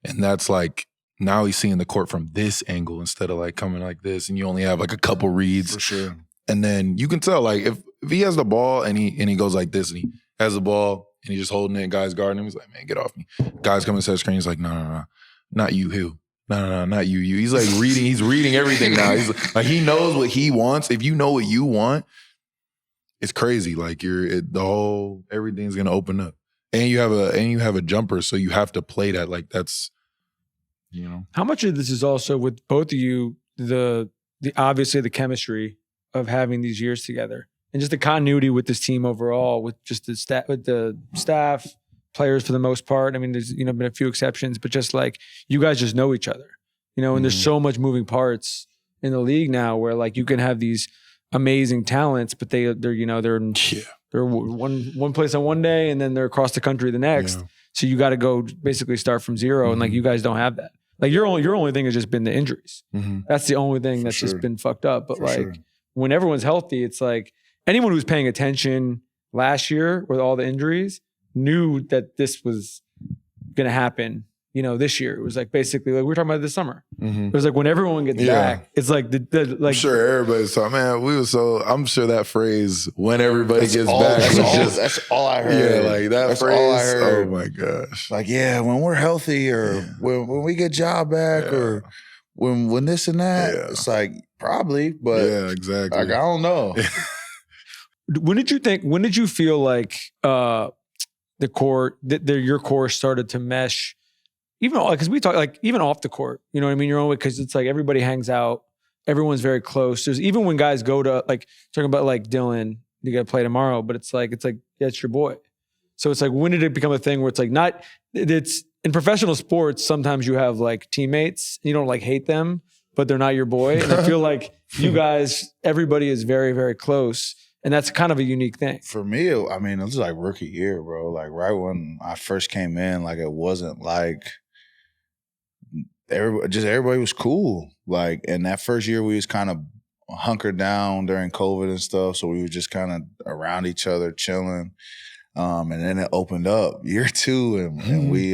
and that's like now he's seeing the court from this angle instead of like coming like this, and you only have like a couple reads. For sure. And then you can tell like if he has the ball and he goes like this and he has the ball and he's just holding it and guys guarding him, he's like, man, get off me. Guys come and set screen, he's like, no, not you, Hugh. No, not you. He's like he's reading everything now. He's like he knows what he wants. If you know what you want, it's crazy. Like everything's gonna open up. And you have a jumper, so you have to play that. Like that's, you know. How much of this is also with both of you, the obviously the chemistry of having these years together and just the continuity with this team overall, with just the staff, players for the most part. I mean, there's been a few exceptions, but just like you guys just know each other, and there's so much moving parts in the league now where like you can have these amazing talents, but they're one place on one day and then they're across the country the next. Yeah. So you got to go basically start from zero, and like you guys don't have that. Like your only thing has just been the injuries. That's the only thing that's just been fucked up. But when everyone's healthy, it's like anyone who's paying attention last year with all the injuries knew that this was going to happen. This year it was like basically like we were talking about this summer. It was like when everyone gets back, it's like like I'm sure everybody's talking, man. I'm sure that phrase when everybody gets back. That's all I heard. Yeah, like that that's phrase. All I heard. Oh my gosh. Like when we're healthy or when we get Ja back or when this and that. It's like probably, but exactly. Like I don't know. When did you feel like the core your core started to mesh? Even because we talk like even off the court, you know what I mean? You're only because it's like everybody hangs out, everyone's very close. There's even when guys go to like talking about like Dylan, you got to play tomorrow, but it's like it's your boy. So it's like when did it become a thing where it's like it's in professional sports? Sometimes you have like teammates, you don't like hate them, but they're not your boy. And I feel like you guys, everybody is very very close. And that's kind of a unique thing. For me, it was like rookie year, bro. Like right when I first came in, like it wasn't like everybody was cool. Like, and that first year we was kind of hunkered down during COVID and stuff. So we were just kind of around each other, chilling. And then it opened up year 2 and we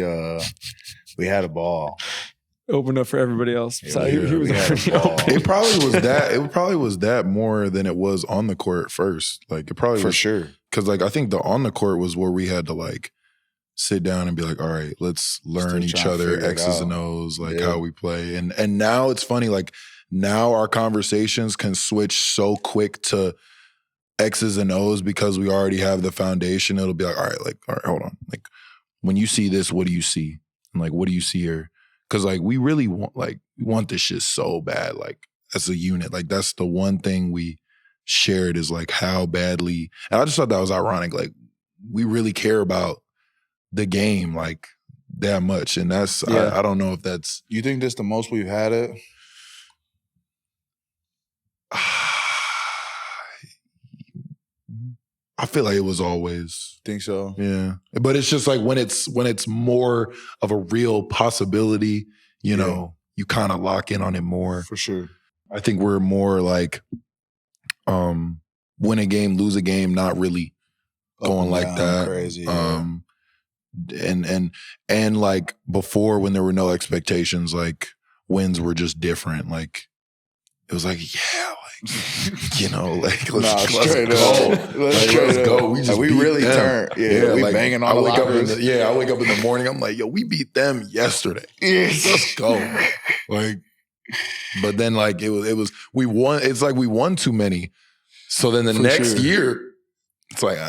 had a ball. Opened up for everybody else. He was already open. It probably was that more than it was on the court first. Like it probably for was, sure. Because like I think the on the court was where we had to like sit down and be like, all right, let's learn each other X's and O's, like how we play. And now it's funny, like now our conversations can switch so quick to X's and O's because we already have the foundation. It'll be like, all right, hold on. Like when you see this, what do you see? And like, what do you see here? Because like we really want this shit so bad, like as a unit. Like that's the one thing we shared is like how badly, and I just thought that was ironic. Like we really care about the game like that much, and that's I don't know if that's. You think this the most we've had it? I feel like it was always. Think so? Yeah. But it's just like when it's more of a real possibility, you know, you kind of lock in on it more. For sure. I think we're more like win a game, lose a game, not really going like that. Crazy. And like before when there were no expectations, like wins were just different. Like it was like, you know, like let's go. We really turned. Yeah, we like, banging on the lockers. I wake up in the morning. I'm like, yo, we beat them yesterday. Let's go. Like, but then like it was we won. It's like we won too many. So then the next year, it's like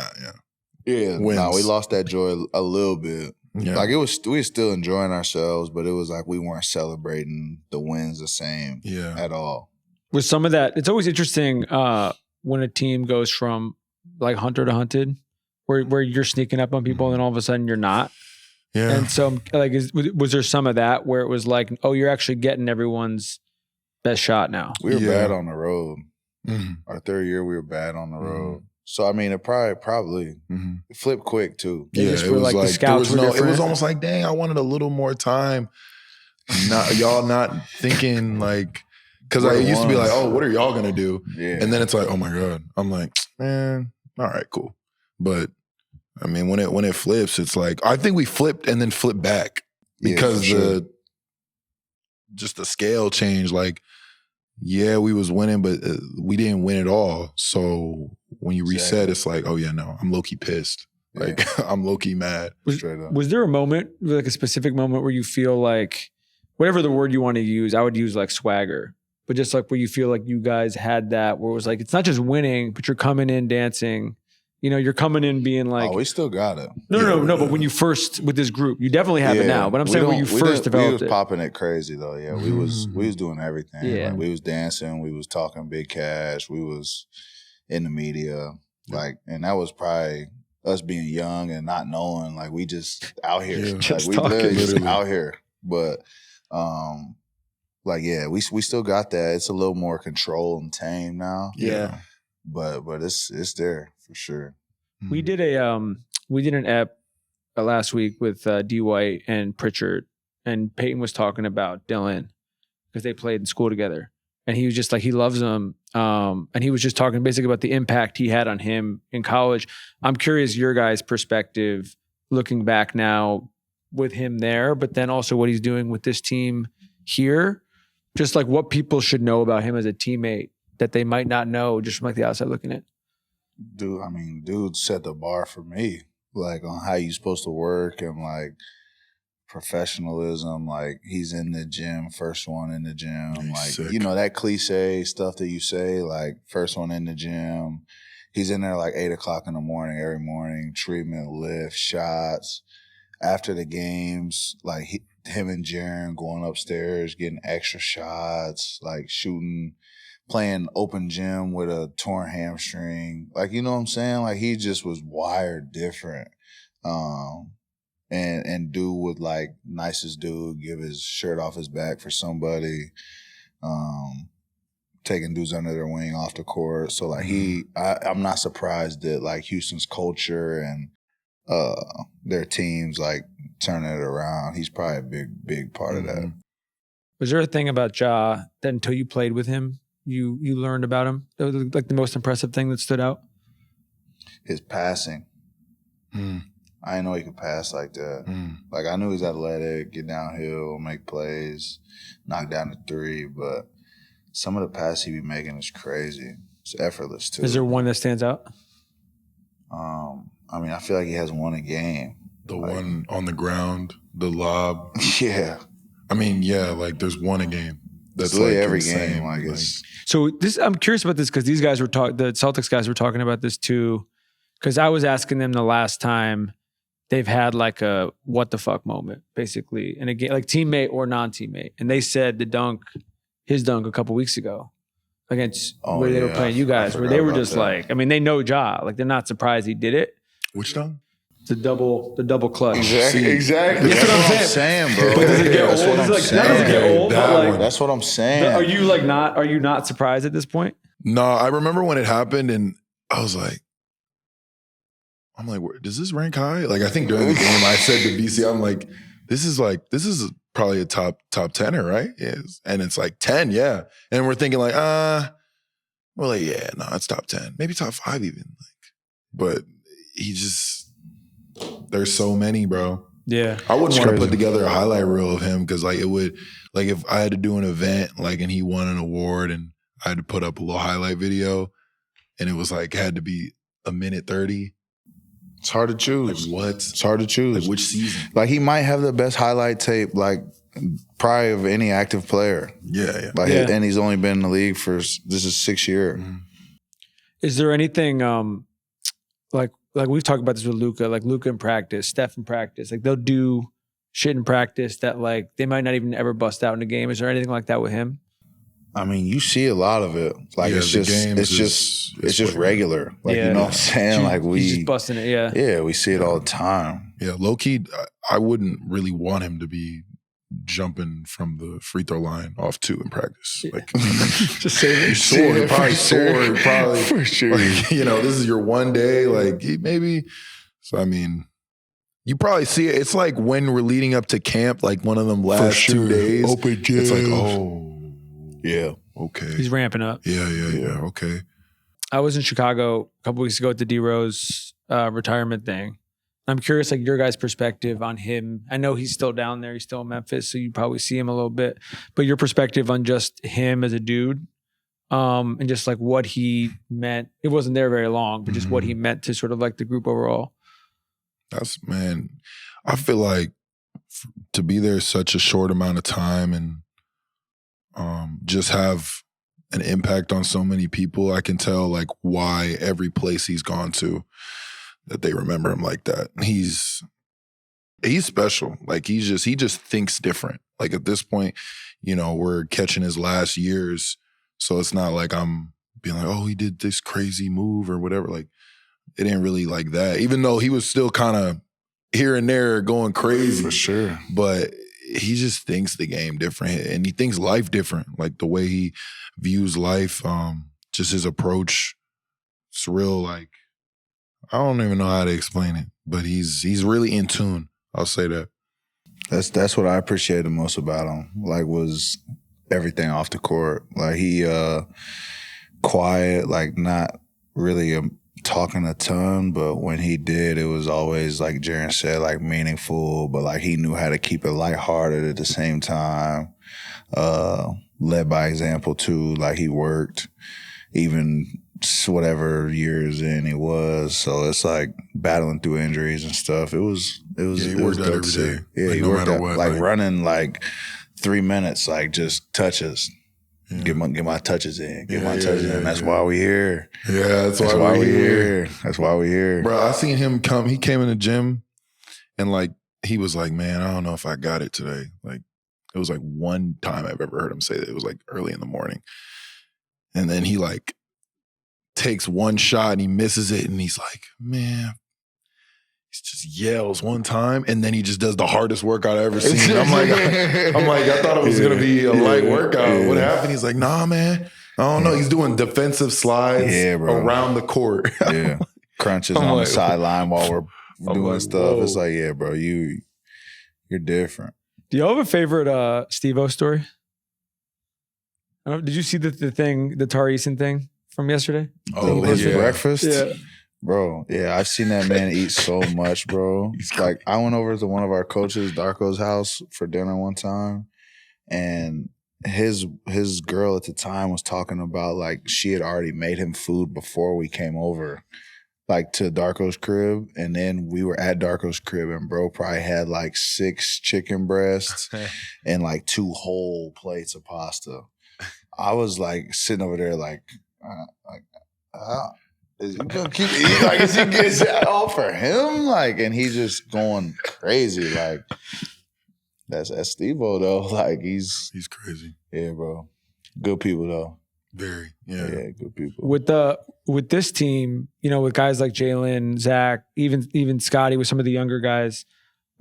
Yeah, wins. we lost that joy a little bit. Yeah. Like we were still enjoying ourselves, but it was like we weren't celebrating the wins the same at all. With some of that, it's always interesting when a team goes from like hunter to hunted, where you're sneaking up on people and then all of a sudden you're not. Yeah. And so, like, was there some of that where it was like, oh, you're actually getting everyone's best shot now? We were bad on the road. Our third year, we were bad on the road. So I mean, it probably it flipped quick too. Yeah, just it were was like the like scouts were it different. was almost like, dang, I wanted a little more time. Y'all not thinking like, because I used to be like, oh, what are y'all gonna do? Yeah. And then it's like, oh my god, I'm like, man, all right, cool. But I mean, when it flips, it's like I think we flipped and then flipped back because just the scale changed. Like, yeah, we was winning, but we didn't win at all. So when you reset, it's like, oh yeah, no, I'm low key pissed. Like I'm low key mad. Was there a moment, like a specific moment, where you feel like, whatever the word you want to use, I would use like swagger, but just like where you feel like you guys had that, where it was like it's not just winning, but you're coming in dancing. You know, you're coming in being like, oh, we still got it. No. But when you first with this group, you definitely have it now. But I'm saying when you first developed it, we was popping it crazy though. Yeah, we was doing everything. Yeah, like, we was dancing, we was talking big cash, we was in the media, like, and that was probably us being young and not knowing. Like we just out here, just we talking. literally just out here. But like we still got that. It's a little more controlled and tame now. Yeah. But it's there for sure. We did an ep last week with D White and Pritchard, and Peyton was talking about Dylan because they played in school together, and he was just like, he loves him, and he was just talking basically about the impact he had on him in college. I'm curious your guys' perspective looking back now with him there, but then also what he's doing with this team here, just like what people should know about him as a teammate that they might not know just from like the outside looking in. Dude set the bar for me, like on how you supposed to work and like professionalism. Like he's in the gym, first one in the gym. He's like sick. You know that cliche stuff that you say, like first one in the gym. He's in there like 8 o'clock in the morning every morning, treatment, lift, shots. After the games, like him and Jaren going upstairs, getting extra shots, like shooting. Playing open gym with a torn hamstring. Like, you know what I'm saying? Like, he just was wired different. And dude would, like, nicest dude, give his shirt off his back for somebody. Taking dudes under their wing off the court. So, like, I'm not surprised that, like, Houston's culture and their teams, like, turning it around. He's probably a big, big part of that. Was there a thing about Ja that until you played with him, you learned about him? That was like the most impressive thing that stood out? His passing. I didn't know he could pass like that. Like I knew he's athletic, get downhill, make plays, knock down the three, but some of the passes he be making is crazy. It's effortless too. Is there one that stands out? I mean, I feel like he has one a game. The one on the ground, the lob. Yeah. I mean, yeah, like there's one a game. That's like every insane. game. Like it's. So this, I'm curious about this because these guys were the Celtics guys were talking about this too. Because I was asking them the last time they've had like a what the fuck moment, basically, in a game, like teammate or non-teammate, and they said his dunk a couple weeks ago against where they were playing you guys, where they were just like, I mean, they know Ja, like they're not surprised he did it. Which dunk? The double clutch. Exactly. That's what I'm saying, bro. But does it get old? Does it get old? That's what I'm saying. Are you not surprised at this point? No, I remember when it happened and I was like, does this rank high? Like I think during the game I said to BC, I'm like, this is probably a top 10er, right? Yes. And it's like 10, yeah. And we're thinking like, we're like, yeah, no, it's top 10. Maybe top 5 even. Like, but he just there's so many, bro. Yeah. I wouldn't want to put together a highlight reel of him because like it would, like if I had to do an event like and he won an award and I had to put up a little highlight video and it was like had to be a minute 30. It's hard to choose. Like what? It's hard to choose. Like which season? Like he might have the best highlight tape like probably of any active player. Yeah. Like and he's only been in the league for this is 6 year. Is there anything like like we've talked about this with Luka, like Luka in practice, Steph in practice, like they'll do shit in practice that like they might not even ever bust out in a game. Is there anything like that with him? I mean, you see a lot of it. Like it's just regular. Like you know what I'm saying? Like he's just busting it. Yeah. Yeah, we see it all the time. Yeah, low key, I wouldn't really want him to be jumping from the free throw line off 2 in practice. Like just save it. Soared, probably for sure. Like, you know, this is your one day. Like maybe. So I mean, you probably see it. It's like when we're leading up to camp, like one of them last 2 days. Open gym. It's like, oh. Yeah. Okay. He's ramping up. Yeah. Okay. I was in Chicago a couple weeks ago at the D Rose retirement thing. I'm curious, like your guys' perspective on him. I know he's still down there. He's still in Memphis, so you probably see him a little bit. But your perspective on just him as a dude, and just like what he meant. It wasn't there very long, but just what he meant to sort of like the group overall. Man, I feel like to be there such a short amount of time and just have an impact on so many people, I can tell like why every place he's gone to that they remember him like that. He's special. Like he just thinks different. Like at this point, you know, we're catching his last years, so it's not like I'm being like, oh, he did this crazy move or whatever. Like it ain't really like that. Even though he was still kind of here and there going crazy. For sure. But he just thinks the game different and he thinks life different. Like the way he views life, just his approach. It's real like, I don't even know how to explain it, but he's really in tune. I'll say that. That's what I appreciated most about him. Like was everything off the court. Like he quiet, like not really talking a ton, but when he did, it was always like Jaren said, like meaningful, but like he knew how to keep it lighthearted at the same time. Led by example too, like he worked even whatever years in he was. So it's like battling through injuries and stuff. It was he worked out every day. Yeah, like, he no worked matter out, what. like running like 3 minutes, like just touches. Yeah. Get my touches in. Get my touches in. That's why we here. Yeah, that's why we here. That's why we here. Bro, I seen him come. He came in the gym and like he was like, man, I don't know if I got it today. Like it was like one time I've ever heard him say that. It was like early in the morning. And then he like takes one shot and he misses it and he's like, man, he just yells one time and then he just does the hardest workout I've ever seen. I'm like, I thought it was gonna be a light workout. Yeah. What happened? He's like, nah, man. I don't know. He's doing defensive slides around the court. Yeah. Crunches on the sideline while we're doing stuff. Whoa. It's like, yeah, bro, you're different. Do you have a favorite Steve-O story? Did you see the thing, the Tari Eason thing from yesterday? Oh, his breakfast? Yeah. Bro, yeah, I've seen that man eat so much, bro. Like, I went over to one of our coaches, Darko's house, for dinner one time, and his girl at the time was talking about, like, she had already made him food before we came over, like, to Darko's crib, and then we were at Darko's crib, and bro probably had, like, 6 chicken breasts and, like, 2 whole plates of pasta. I was, like, sitting over there, like, is he gonna keep eating? Like, is he getting that all for him? Like, and he's just going crazy. Like, that's Steve-O though. Like, he's crazy. Yeah, bro. Good people though. Very. Yeah. Yeah, good people. With this team, you know, with guys like Jalen, Zach, even Scotty, with some of the younger guys.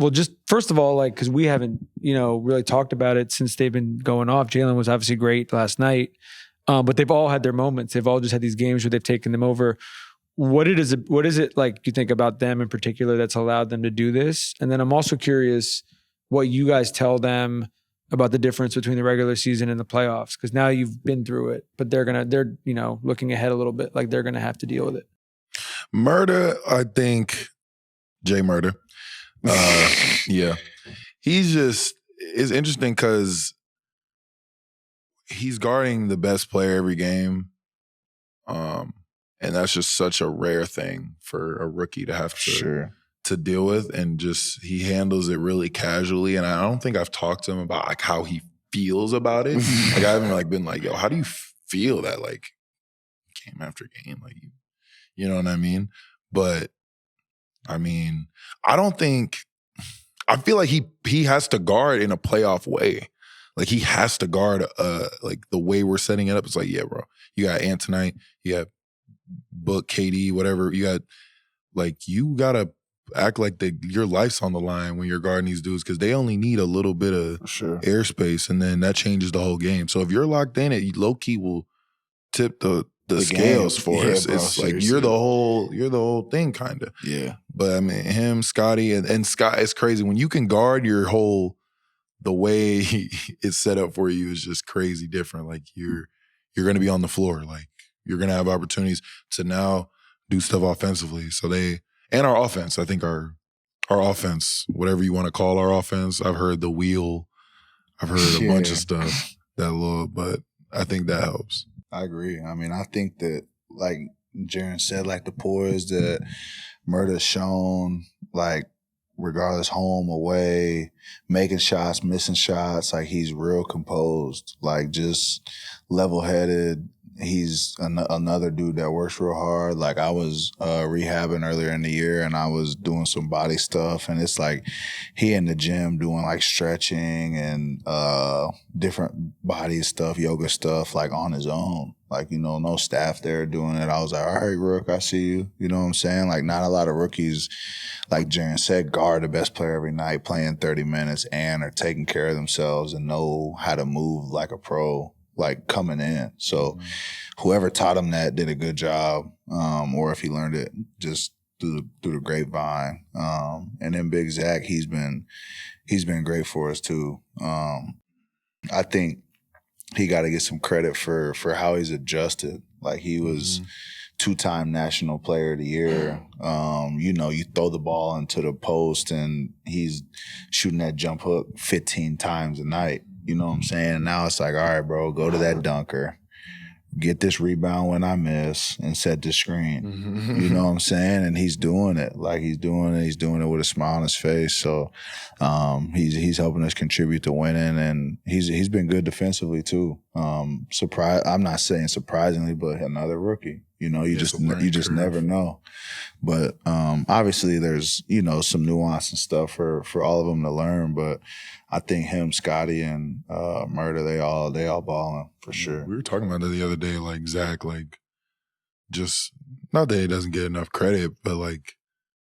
Well, just first of all, like, because we haven't, you know, really talked about it since they've been going off. Jalen was obviously great last night. But they've all had their moments. They've all just had these games where they've taken them over. What is it like you think about them in particular that's allowed them to do this? And then I'm also curious what you guys tell them about the difference between the regular season and the playoffs, because now you've been through it, but they're you know, looking ahead a little bit, like they're gonna have to deal with it. Murder, I think Jay Murder. Yeah, it's interesting because he's guarding the best player every game. And that's just such a rare thing for a rookie to have to deal with. And just, he handles it really casually. And I don't think I've talked to him about like how he feels about it. Like I haven't like been like, yo, how do you feel that like game after game? Like, you know what I mean? But I mean, I feel like he has to guard in a playoff way. Like he has to guard like the way we're setting it up. It's like, yeah, bro, you got Antonite, you got Book, KD, whatever. You gotta act like your life's on the line when you're guarding these dudes because they only need a little bit of airspace, and then that changes the whole game. So if you're locked in, it low key will tip the scales for us. Bro, it's like you're the whole thing, kind of. Yeah. But I mean, him, Scotty, and Scott. It's crazy when you can guard the way it's set up for you is just crazy different. Like you're gonna be on the floor. Like you're gonna have opportunities to now do stuff offensively. So and our offense, I think our offense, whatever you want to call our offense, I've heard the wheel, I've heard a bunch of stuff but I think that helps. I agree. I mean, I think that, like Jaren said, like the poise that Murder's shown, like regardless home, away, making shots, missing shots, like he's real composed, like just level-headed. He's another dude that works real hard. Like I was rehabbing earlier in the year and I was doing some body stuff, and it's like he in the gym doing like stretching and different body stuff, yoga stuff, like on his own. Like, no staff there doing it. I was like, all right, Rook, I see you. You know what I'm saying? Like not a lot of rookies, like Jaren said, guard the best player every night, playing 30 minutes and are taking care of themselves and know how to move like a pro, like coming in. So whoever taught him that did a good job, or if he learned it just through the grapevine. And then Big Zach, he's been great for us too. I think he got to get some credit for how he's adjusted. Like he was 2-time National Player of the Year. You throw the ball into the post and he's shooting that jump hook 15 times a night. You know what I'm saying? And now it's like, all right, bro, go to that dunker, get this rebound when I miss, and set the screen. You know what I'm saying? And he's doing it. Like he's doing it with a smile on his face. So he's helping us contribute to winning, and he's been good defensively too. I'm not saying surprisingly, but another rookie. You just never know. But obviously there's, some nuance and stuff for all of them to learn. But I think him, Scotty, and Murder, they all balling for sure. We were talking about that the other day, like Zach, like just not that he doesn't get enough credit, but like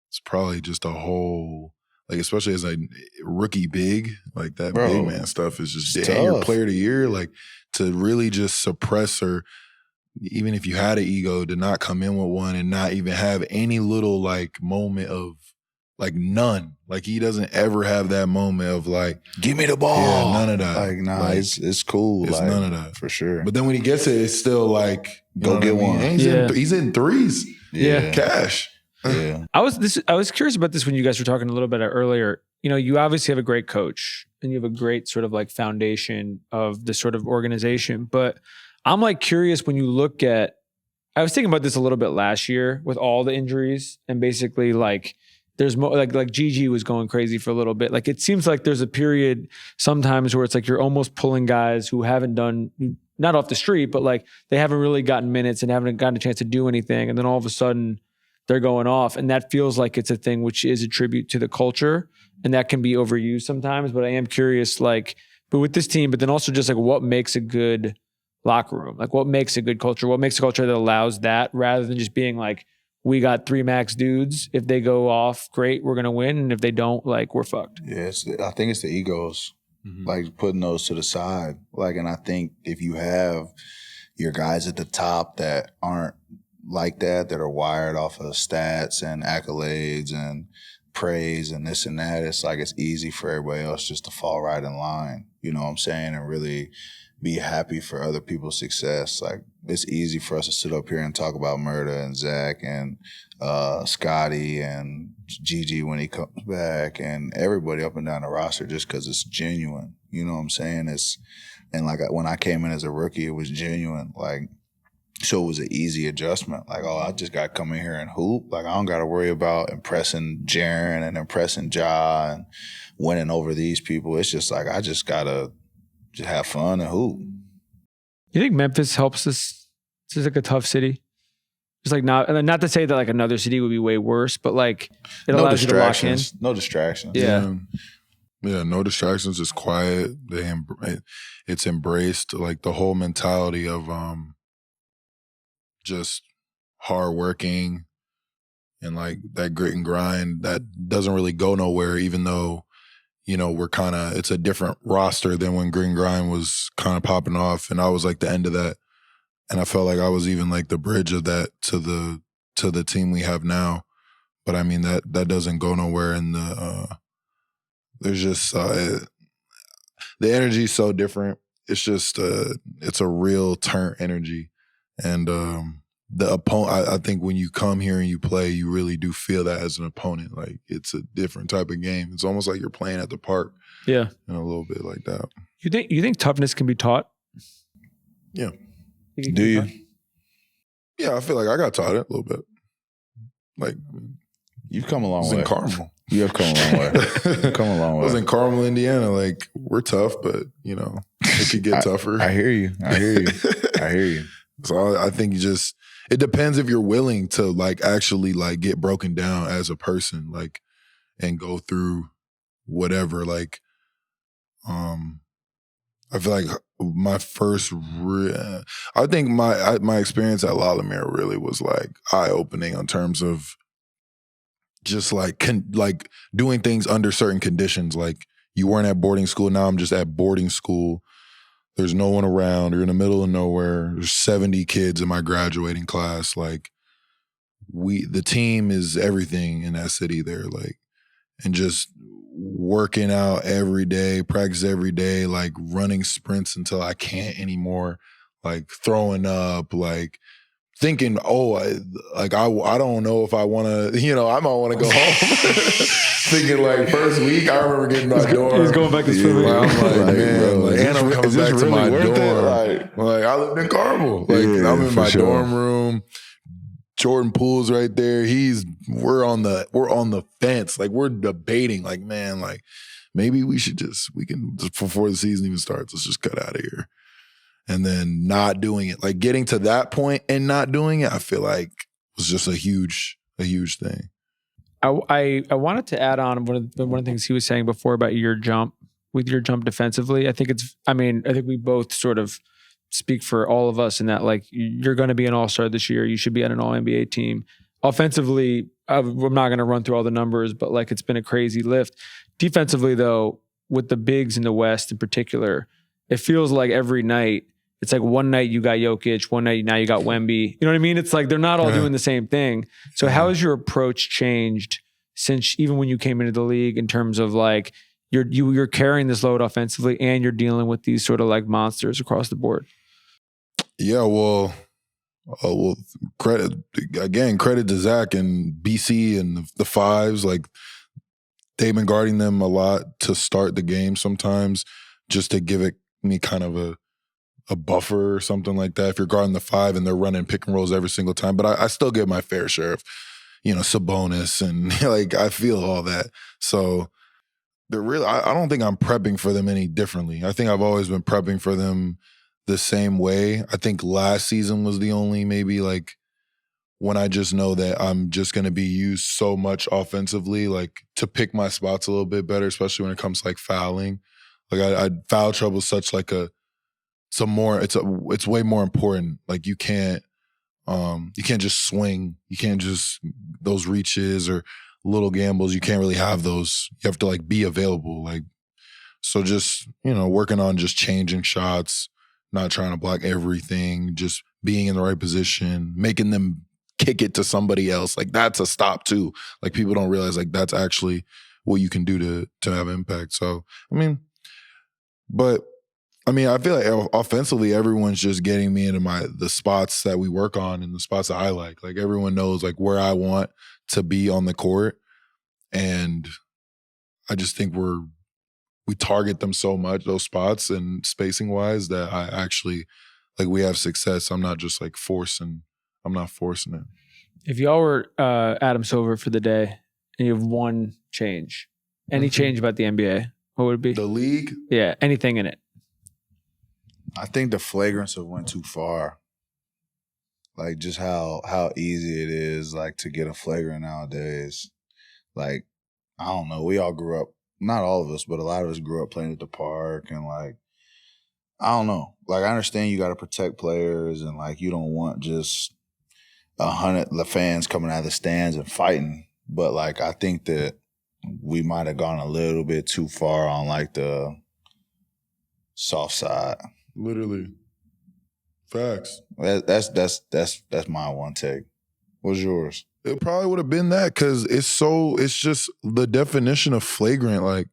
it's probably just a whole, like especially as a rookie big, like that big man stuff is just your player of the year, like to really just suppress or even if you had an ego, to not come in with one and not even have any little like moment of like none. Like he doesn't ever have that moment of like, give me the ball. Yeah, none of that. Like, nah, like, it's cool. It's like, none of that. For sure. But then when he gets it, it's still like, go get one. He's in threes. Yeah. Cash. Yeah. I was curious about this when you guys were talking a little bit earlier. You obviously have a great coach and you have a great sort of like foundation of this sort of organization, but I'm like curious when you look at, I was thinking about this a little bit last year with all the injuries and basically like there's more like GG was going crazy for a little bit. Like it seems like there's a period sometimes where it's like you're almost pulling guys who haven't done, not off the street, but like they haven't really gotten minutes and haven't gotten a chance to do anything. And then all of a sudden they're going off. And that feels like it's a thing which is a tribute to the culture. And that can be overused sometimes. But I am curious, like, but with this team, but then also just like what makes a good locker room? Like what makes a good culture? What makes a culture that allows that rather than just being like, we got 3 max dudes. If they go off, great, we're going to win. And if they don't, like, we're fucked. Yeah, I think it's the egos, like putting those to the side. Like, and I think if you have your guys at the top that aren't like that are wired off of stats and accolades and praise and this and that, it's like it's easy for everybody else just to fall right in line. You know what I'm saying? And really be happy for other people's success. Like it's easy for us to sit up here and talk about Murder and Zach and Scotty and Gigi when he comes back and everybody up and down the roster just because it's genuine. You know what I'm saying? And like when I came in as a rookie, it was genuine. Like, so it was an easy adjustment. Like, oh, I just got to come in here and hoop. Like, I don't got to worry about impressing Jaren and impressing Ja and winning over these people. It's just like, I just got to just have fun and hoop. You think Memphis helps us? It's like a tough city. Just like not to say that like another city would be way worse, but like it allows you to lock in. No distractions. Yeah. Yeah, no distractions, just quiet. It's embraced like the whole mentality of just hard working and like that grit and grind that doesn't really go nowhere, even though, it's a different roster than when Green Grind was kind of popping off, and I was like the end of that. And I felt like I was even like the bridge of that to the team we have now. But I mean that doesn't go nowhere, and there's just the energy is so different. It's just it's a real turn energy, and the opponent. I think when you come here and you play, you really do feel that as an opponent. Like it's a different type of game. It's almost like you're playing at the park. Yeah, a little bit like that. You think toughness can be taught? Yeah. Do you? Yeah, I feel like I got taught it a little bit. Like you've come a long way. In Carmel. You have come a long way. You've come a long way. I was in Carmel, Indiana. Like we're tough, but it could get tougher. I hear you. I hear you. So I think it depends if you're willing to like actually like get broken down as a person, like, and go through whatever. Like, I feel like my first, I think my experience at La Lumiere really was like eye opening in terms of just like like doing things under certain conditions. Like you weren't at boarding school. Now I'm just at boarding school. There's no one around. You're in the middle of nowhere. There's 70 kids in my graduating class. Like the team is everything in that city there. Like, and just working out every day, practice every day, like running sprints until I can't anymore, like throwing up, like thinking, I don't know if I want to, I might want to go home. Thinking like first week, I remember getting my dorm. He's going back to swimming. I'm like, man, like, and I'm coming back to my dorm. Like I lived in Carmel. Like I'm in my dorm room. Jordan Poole's right there. We're on the fence. Like we're debating. Like, man, like maybe we can before the season even starts, let's just cut out of here. And then not doing it. Like getting to that point and not doing it, I feel like was just a huge thing. I wanted to add on one of the things he was saying before about your jump defensively. I think we both sort of speak for all of us in that, like, you're going to be an all-star this year. You should be on an all-NBA team. Offensively, I'm not going to run through all the numbers, but like it's been a crazy lift. Defensively, though, with the bigs in the West in particular, it feels like every night, it's like one night you got Jokic, one night now you got Wemby. You know what I mean? It's like they're not all doing the same thing. So how has your approach changed since even when you came into the league in terms of like you're carrying this load offensively and you're dealing with these sort of like monsters across the board? Yeah, well, credit to Zach and BC and the fives. Like they've been guarding them a lot to start the game sometimes, just to give me kind of a buffer or something like that. If you're guarding the five and they're running pick and rolls every single time, but I still get my fair share of, Sabonis and like I feel all that. So they're really, I don't think I'm prepping for them any differently. I think I've always been prepping for them the same way. I think last season was the only maybe like when I just know that I'm just going to be used so much offensively, like to pick my spots a little bit better, especially when it comes to like fouling. Like I foul trouble is such like it's way more important. Like you can't just swing. You can't just those reaches or little gambles. You can't really have those. You have to like be available. Like, so just, working on just changing shots, not trying to block everything, just being in the right position, making them kick it to somebody else. Like that's a stop too. Like people don't realize like that's actually what you can do to have impact. So, I feel like offensively, everyone's just getting me into the spots that we work on and the spots that I like. Like everyone knows like where I want to be on the court. And I just think we target them so much, those spots and spacing wise, that I actually like we have success. I'm not just like forcing it. If y'all were Adam Silver for the day and you have one change, any change about the NBA, what would it be? The league? Yeah, anything in it. I think the flagrants have went too far. Like just how easy it is like to get a flagrant nowadays. Like, I don't know. We all grew up, not all of us, but a lot of us grew up playing at the park and like, I don't know. Like, I understand you got to protect players and like you don't want just 100 the fans coming out of the stands and fighting. But like, I think that we might have gone a little bit too far on like the soft side. Literally. Facts. That's my one take. What's yours? It probably would have been that because it's just the definition of flagrant, like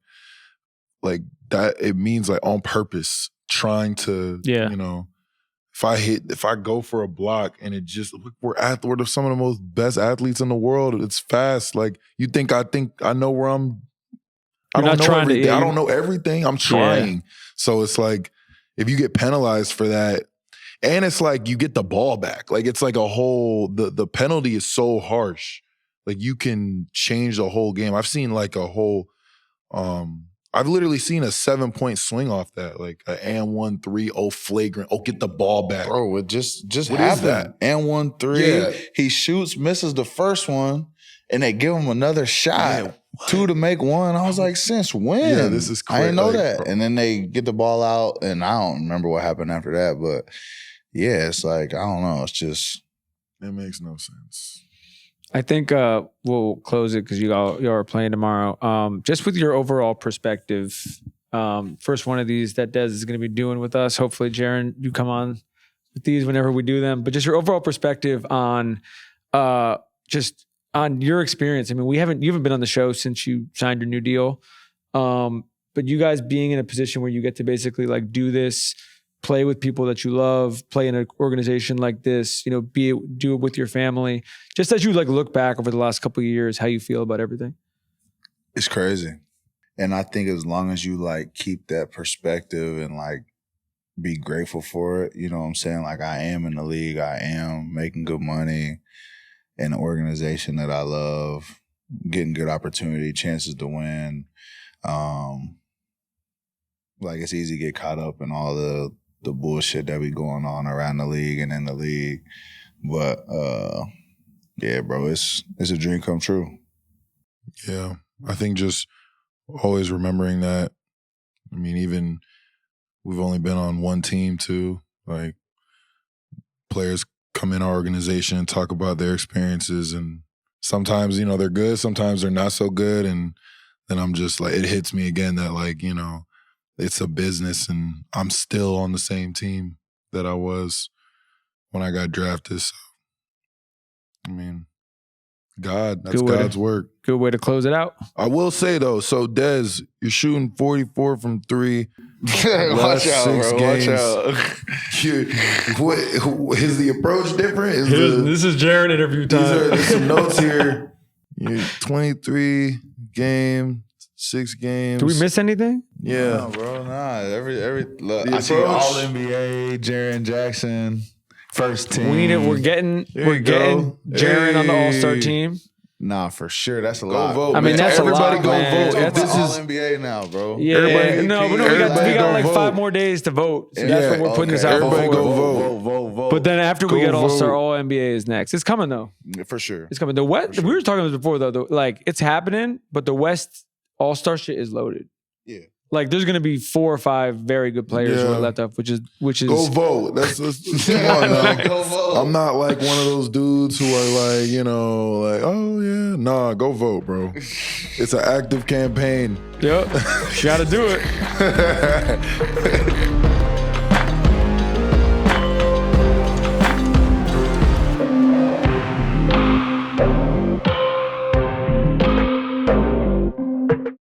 that it means like on purpose, trying to, you know, if I go for a block and it just, we're some of the most best athletes in the world. It's fast. Like you think I know where I don't know everything. I don't know everything. I'm trying. Yeah. So it's like, if you get penalized for that, and it's like you get the ball back. Like it's like a whole, the penalty is so harsh. Like you can change the whole game. I've seen like a whole, I've literally seen a 7-point swing off that. Like an and 1-3, flagrant, get the ball back. Bro, it just what happened. Is that? And 1-3, he shoots, misses the first one, and they give him another shot. Man, 2 to make 1. I was like, since when? Yeah, this is crazy. I didn't know that. Bro. And then they get the ball out, and I don't remember what happened after that. But yeah, it's like, I don't know. It's just. It makes no sense. I think we'll close it because you all are playing tomorrow. Just with your overall perspective, first one of these that Des is going to be doing with us. Hopefully, Jaren, you come on with these whenever we do them. But just your overall perspective on just on your experience. I mean, you haven't been on the show since you signed your new deal, but you guys being in a position where you get to basically like do this, play with people that you love, play in an organization like this, you know, do it with your family. Just as you like look back over the last couple of years, how you feel about everything. It's crazy. And I think as long as you like keep that perspective and like be grateful for it, you know what I'm saying? Like I am in the league, I am making good money in an organization that I love, getting good opportunity, chances to win. Like it's easy to get caught up in all the bullshit that be going on around the league and in the league. But yeah, bro, it's a dream come true. Yeah. I think just always remembering that. I mean, even we've only been on one team too. Like players come in our organization and talk about their experiences, and sometimes, you know, they're good, sometimes they're not so good. And then I'm just like, it hits me again that like, you know, it's a business and I'm still on the same team that I was when I got drafted. So, I mean, that's God's work. Good way to close it out. I will say though, so Des, you're shooting 44 from 3. Watch out, bro. Games. Watch out. Is the approach different? This is Jaren interview time. There's some notes here. You're 23 game, 6 games. Do we miss anything? Yeah, no, bro. Nah. Look, I see all NBA, Jaren Jackson, first team. We're getting Jaren on the All-Star team. Nah, for sure. That's a go lot. Vote, I mean, that's everybody a lot, go man. vote. That's all NBA now, bro. Yeah, we got like 5 more days to vote. So that's what we're putting this out. Everybody before. go vote. But then after we get All-Star, vote. All NBA is next. It's coming though. For sure. It's coming. The West. We were talking about this before though. Like it's happening, but the West All-Star shit is loaded. Yeah. Like there's gonna be 4 or 5 very good players who are left up, which is go vote. That's come on now. Go vote. I'm not like one of those dudes who are like, you know, like, oh yeah, nah, go vote, bro. It's an active campaign. Yep, you gotta do it.